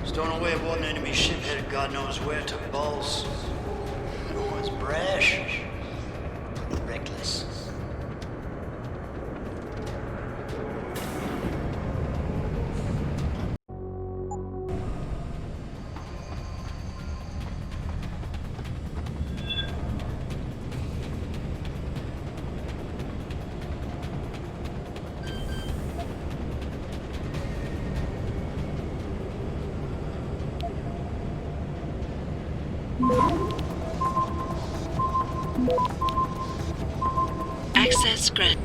Stowing away aboard an enemy ship headed God knows where took balls. It was brash, reckless. Access granted.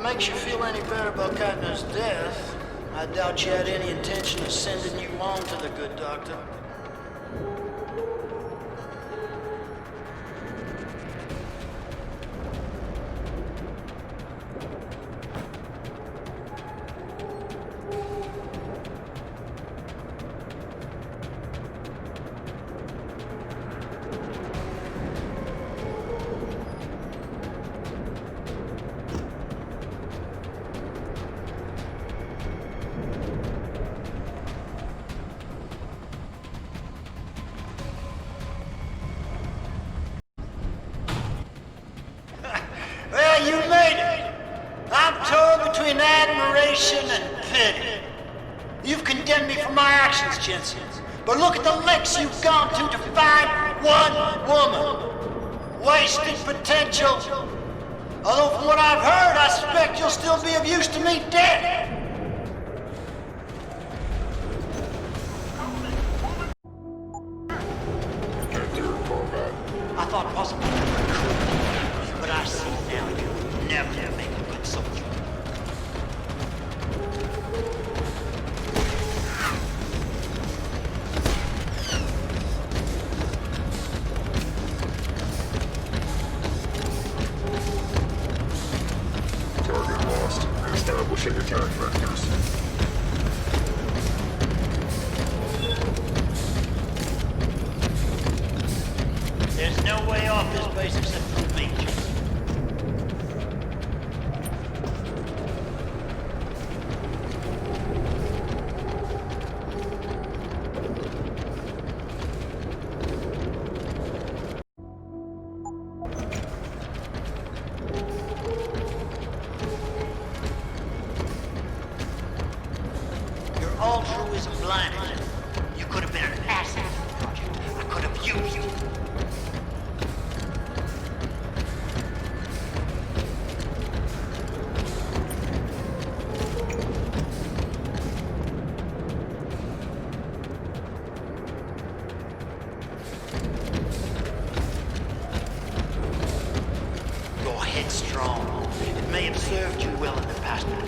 Makes you feel any better about Keitner's death, I doubt you had any intention of sending you on to the good doctor. Well, you made it. I'm torn between admiration and pity. You've condemned me for my actions, Jensen. But look at the lengths you've gone to find one woman. Wasted potential. Although from what I've heard, I suspect you'll still be of use to me dead. I thought possibly you could, but I see now you never make a good soldier. Target lost. Establishing attack vectors. There's no way off this base except through me. Your altruism blinded you. You could have been an asset to the project. I could have used you.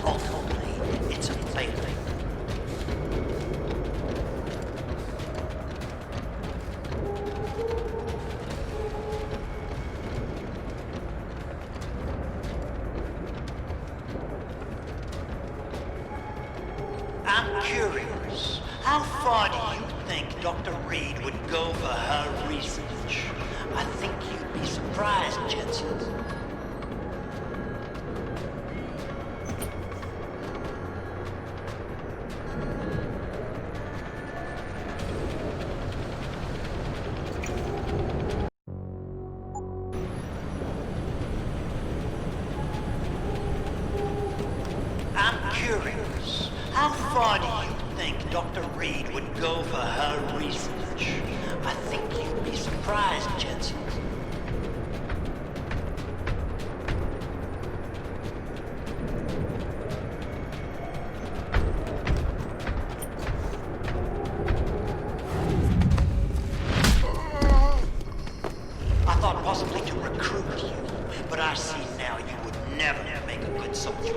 ultimately, it's a failure. I'm curious, how far do you think Dr. Reed would go for her research? I think you'd be surprised, Jensen. I'm curious, how far do you think Dr. Reed would go for her research? I think you'd be surprised, Jensen. I thought possibly to recruit you, but I see now you would never make a good soldier.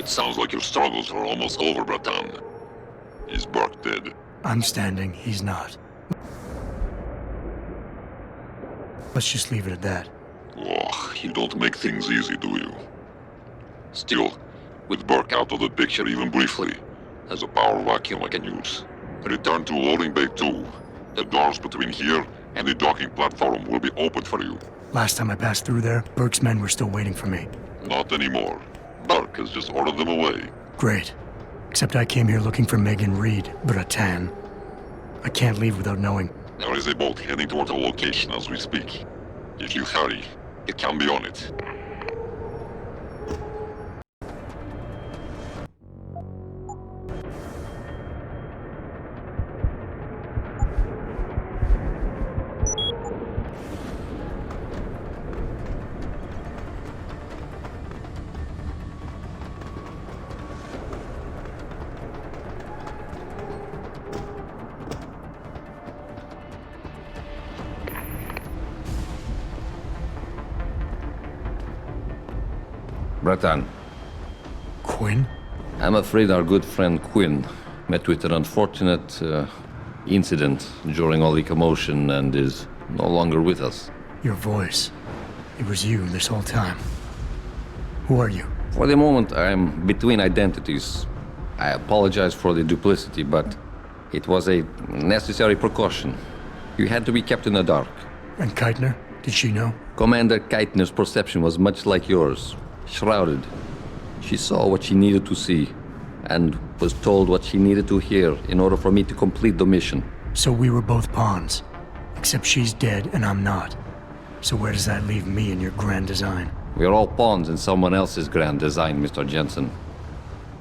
It sounds like your struggles are almost over, Bratan. Is Burke dead? I'm standing, he's not. Let's just leave it at that. Oh, you don't make things easy, do you? Still, with Burke out of the picture even briefly, there's a power vacuum I can use. Return to loading bay 2. The doors between here and the docking platform will be open for you. Last time I passed through there, Burke's men were still waiting for me. Not anymore. Burke has just ordered them away. Great. Except I came here looking for Megan Reed, Bratan. I can't leave without knowing. There is a boat heading toward the location as we speak. If you hurry, you can be on it. Bratan. Quinn? I'm afraid our good friend Quinn met with an unfortunate incident during all the commotion and is no longer with us. Your voice. It was you this whole time. Who are you? For the moment, I'm between identities. I apologize for the duplicity, but it was a necessary precaution. You had to be kept in the dark. And Keitner? Did she know? Commander Keitner's perception was much like yours. Shrouded. She saw what she needed to see, and was told what she needed to hear in order for me to complete the mission. So we were both pawns. Except she's dead and I'm not. So where does that leave me in your grand design? We're all pawns in someone else's grand design, Mr. Jensen.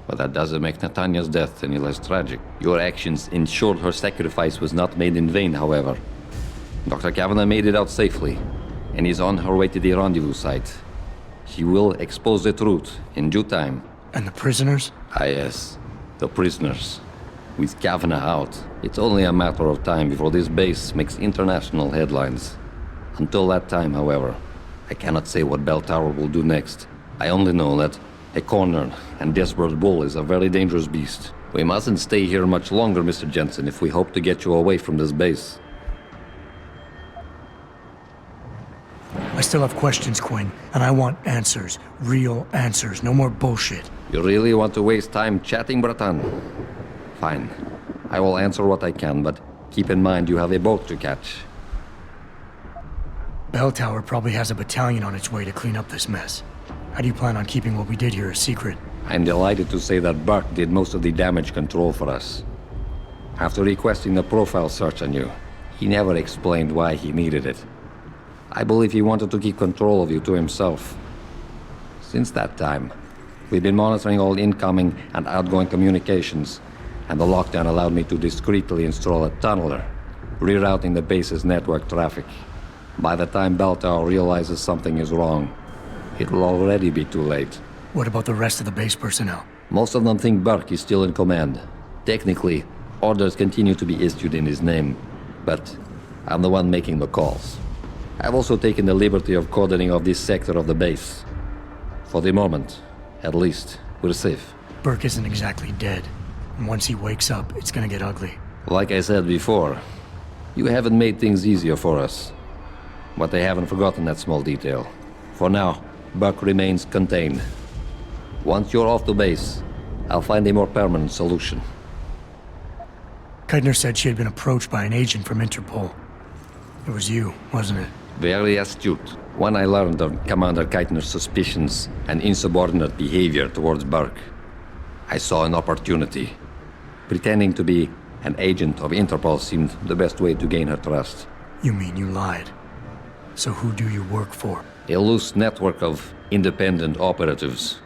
But that doesn't make Netanya's death any less tragic. Your actions ensured her sacrifice was not made in vain, however. Dr. Kavanagh made it out safely, and is on her way to the rendezvous site. She will expose the truth in due time. And the prisoners? Ah, yes. The prisoners. With Kavanagh out, it's only a matter of time before this base makes international headlines. Until that time, however, I cannot say what Belltower will do next. I only know that a cornered and desperate bull is a very dangerous beast. We mustn't stay here much longer, Mr. Jensen, if we hope to get you away from this base. I still have questions, Quinn, and I want answers. Real answers, no more bullshit. You really want to waste time chatting, Bratan? Fine. I will answer what I can, but keep in mind you have a boat to catch. Belltower probably has a battalion on its way to clean up this mess. How do you plan on keeping what we did here a secret? I'm delighted to say that Burke did most of the damage control for us. After requesting the profile search on you, he never explained why he needed it. I believe he wanted to keep control of you to himself. Since that time, we've been monitoring all incoming and outgoing communications, and the lockdown allowed me to discreetly install a tunneler, rerouting the base's network traffic. By the time Belltower realizes something is wrong, it will already be too late. What about the rest of the base personnel? Most of them think Burke is still in command. Technically, orders continue to be issued in his name, but I'm the one making the calls. I've also taken the liberty of cordoning off this sector of the base. For the moment, at least, we're safe. Burke isn't exactly dead, and once he wakes up, it's gonna get ugly. Like I said before, you haven't made things easier for us. But they haven't forgotten that small detail. For now, Burke remains contained. Once you're off the base, I'll find a more permanent solution. Keitner said she had been approached by an agent from Interpol. It was you, wasn't it? Very astute. When I learned of Commander Keitner's suspicions and insubordinate behavior towards Burke, I saw an opportunity. Pretending to be an agent of Interpol seemed the best way to gain her trust. You mean you lied? So who do you work for? A loose network of independent operatives,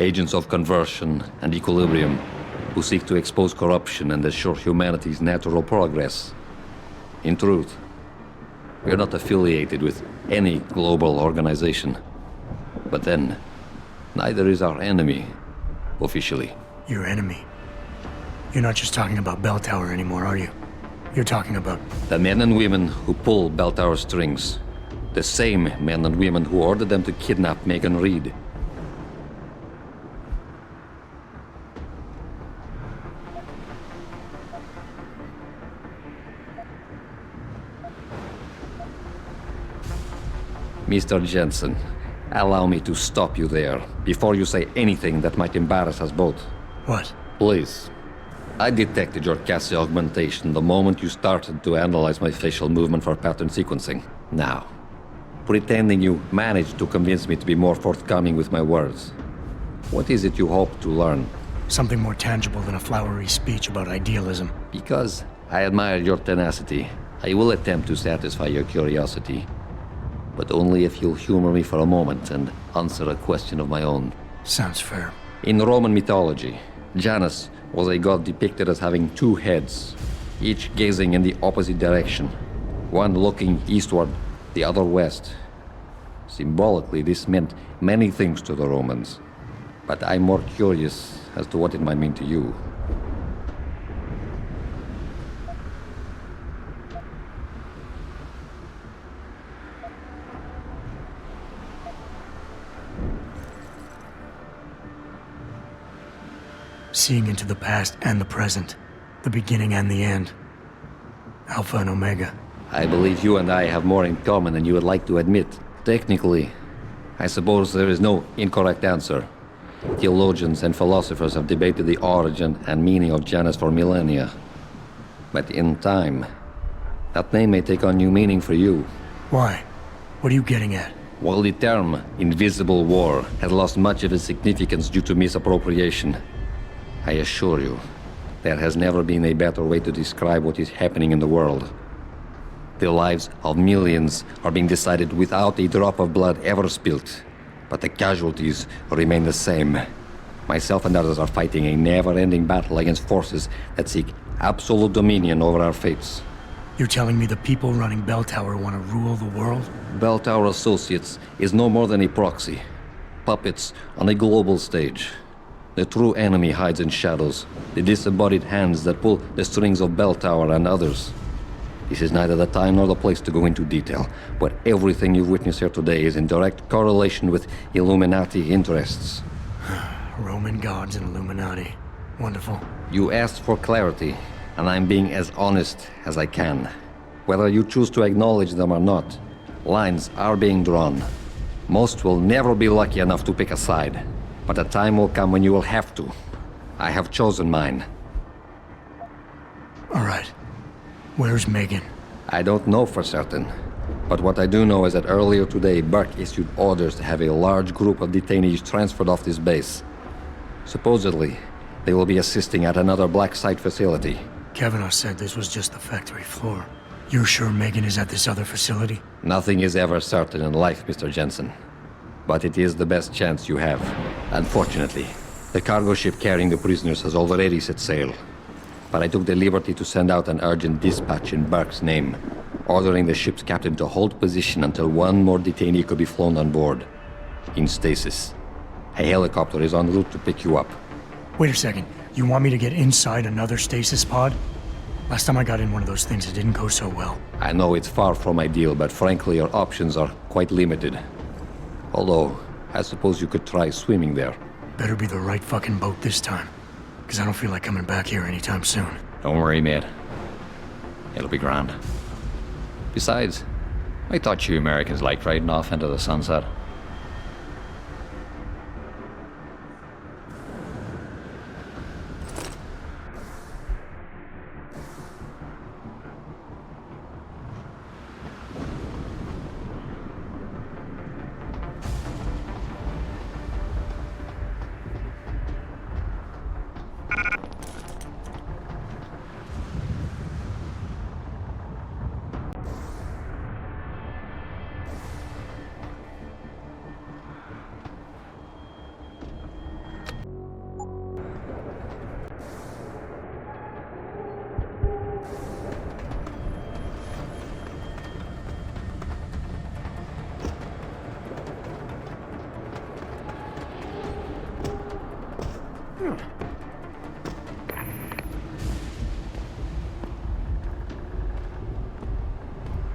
agents of conversion and equilibrium, who seek to expose corruption and assure humanity's natural progress. In truth, we are not affiliated with any global organization. But then, neither is our enemy, officially. Your enemy? You're not just talking about Belltower anymore, are you? You're talking about... the men and women who pull Belltower strings. The same men and women who ordered them to kidnap Megan Reed. Mr. Jensen, allow me to stop you there, before you say anything that might embarrass us both. What? Please. I detected your Cassie augmentation the moment you started to analyze my facial movement for pattern sequencing. Now, pretending you managed to convince me to be more forthcoming with my words, what is it you hope to learn? Something more tangible than a flowery speech about idealism. Because I admire your tenacity, I will attempt to satisfy your curiosity. But only if you'll humor me for a moment and answer a question of my own. Sounds fair. In Roman mythology, Janus was a god depicted as having two heads, each gazing in the opposite direction, one looking eastward, the other west. Symbolically, this meant many things to the Romans, but I'm more curious as to what it might mean to you. Seeing into the past and the present, the beginning and the end. Alpha and Omega. I believe you and I have more in common than you would like to admit. Technically, I suppose there is no incorrect answer. Theologians and philosophers have debated the origin and meaning of Janus for millennia. But in time, that name may take on new meaning for you. Why? What are you getting at? While the term invisible war has lost much of its significance due to misappropriation, I assure you, there has never been a better way to describe what is happening in the world. The lives of millions are being decided without a drop of blood ever spilt, but the casualties remain the same. Myself and others are fighting a never-ending battle against forces that seek absolute dominion over our fates. You're telling me the people running Belltower want to rule the world? Belltower Associates is no more than a proxy. Puppets on a global stage. The true enemy hides in shadows, the disembodied hands that pull the strings of Belltower and others. This is neither the time nor the place to go into detail, but everything you've witnessed here today is in direct correlation with Illuminati interests. Roman gods and Illuminati. Wonderful. You asked for clarity, and I'm being as honest as I can. Whether you choose to acknowledge them or not, lines are being drawn. Most will never be lucky enough to pick a side. But a time will come when you will have to. I have chosen mine. All right. Where's Megan? I don't know for certain. But what I do know is that earlier today, Burke issued orders to have a large group of detainees transferred off this base. Supposedly, they will be assisting at another black site facility. Kavanaugh said this was just the factory floor. You're sure Megan is at this other facility? Nothing is ever certain in life, Mr. Jensen. But it is the best chance you have. Unfortunately, the cargo ship carrying the prisoners has already set sail. But I took the liberty to send out an urgent dispatch in Burke's name, ordering the ship's captain to hold position until one more detainee could be flown on board. In stasis. A helicopter is en route to pick you up. Wait a second. You want me to get inside another stasis pod? Last time I got in one of those things, it didn't go so well. I know it's far from ideal, but frankly, your options are quite limited. Although, I suppose you could try swimming there. Better be the right fucking boat this time. Because I don't feel like coming back here anytime soon. Don't worry, mate. It'll be grand. Besides, I thought you Americans liked riding off into the sunset.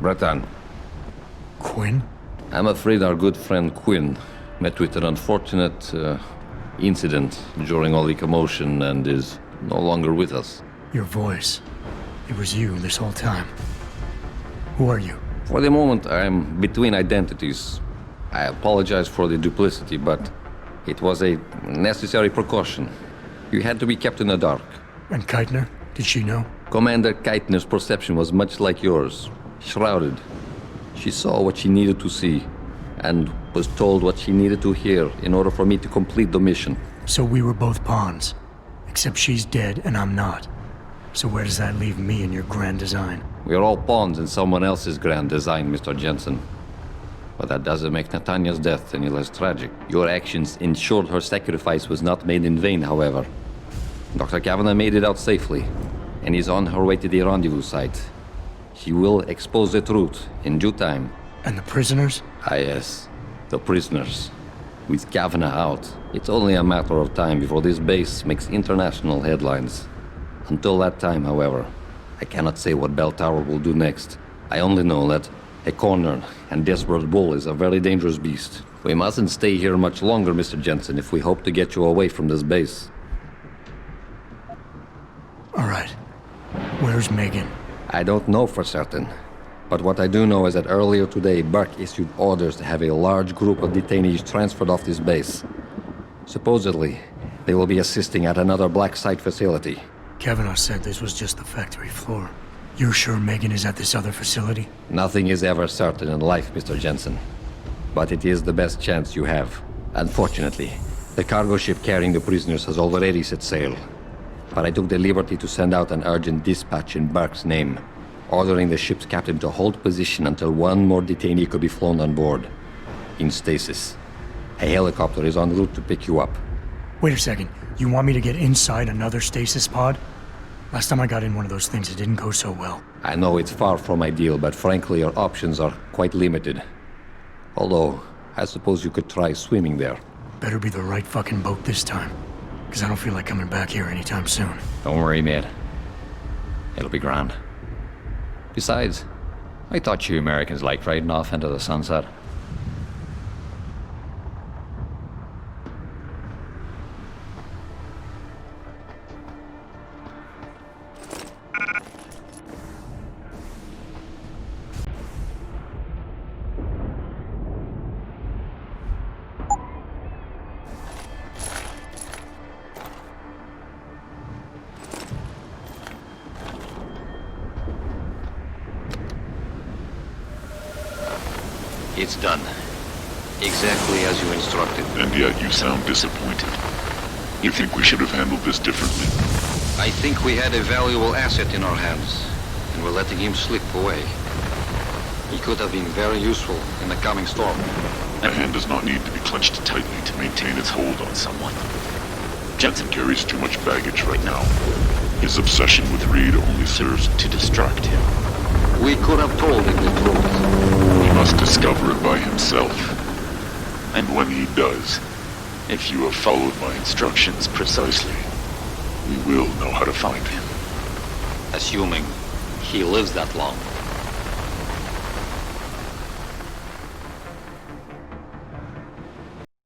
Breton. Quinn? I'm afraid our good friend Quinn met with an unfortunate incident during all the commotion and is no longer with us. Your voice. It was you this whole time. Who are you? For the moment, I'm between identities. I apologize for the duplicity, but it was a necessary precaution. You had to be kept in the dark. And Keitner? Did she know? Commander Keitner's perception was much like yours. Shrouded. She saw what she needed to see, and was told what she needed to hear in order for me to complete the mission. So we were both pawns. Except she's dead and I'm not. So where does that leave me in your grand design? We're all pawns in someone else's grand design, Mr. Jensen. But that doesn't make Netanya's death any less tragic. Your actions ensured her sacrifice was not made in vain, however. Dr. Kavanagh made it out safely, and is on her way to the rendezvous site. She will expose the truth in due time. And the prisoners? Ah, yes. The prisoners. With Kavanagh out, it's only a matter of time before this base makes international headlines. Until that time, however, I cannot say what Belltower will do next. I only know that a cornered and desperate bull is a very dangerous beast. We mustn't stay here much longer, Mr. Jensen, if we hope to get you away from this base. All right. Where's Megan? I don't know for certain. But what I do know is that earlier today, Burke issued orders to have a large group of detainees transferred off this base. Supposedly, they will be assisting at another black site facility. Kavanagh said this was just the factory floor. You're sure Megan is at this other facility? Nothing is ever certain in life, Mr. Jensen. But it is the best chance you have. Unfortunately, the cargo ship carrying the prisoners has already set sail. But I took the liberty to send out an urgent dispatch in Burke's name, ordering the ship's captain to hold position until one more detainee could be flown on board. In stasis. A helicopter is en route to pick you up. Wait a second. You want me to get inside another stasis pod? Last time I got in one of those things, it didn't go so well. I know it's far from ideal, but frankly, your options are quite limited. Although, I suppose you could try swimming there. Better be the right fucking boat this time. Because I don't feel like coming back here anytime soon. Don't worry, mate. It'll be grand. Besides, I thought you Americans liked riding off into the sunset. It's done. Exactly as you instructed. And yet you sound disappointed. You think we should have handled this differently? I think we had a valuable asset in our hands, and we're letting him slip away. He could have been very useful in the coming storm. A hand does not need to be clenched tightly to maintain its hold on someone. Jensen carries too much baggage right now. His obsession with Reed only serves to distract him. We could have told him the truth. He must discover it by himself. And when he does, if you have followed my instructions precisely, we will know how to find him. Assuming he lives that long.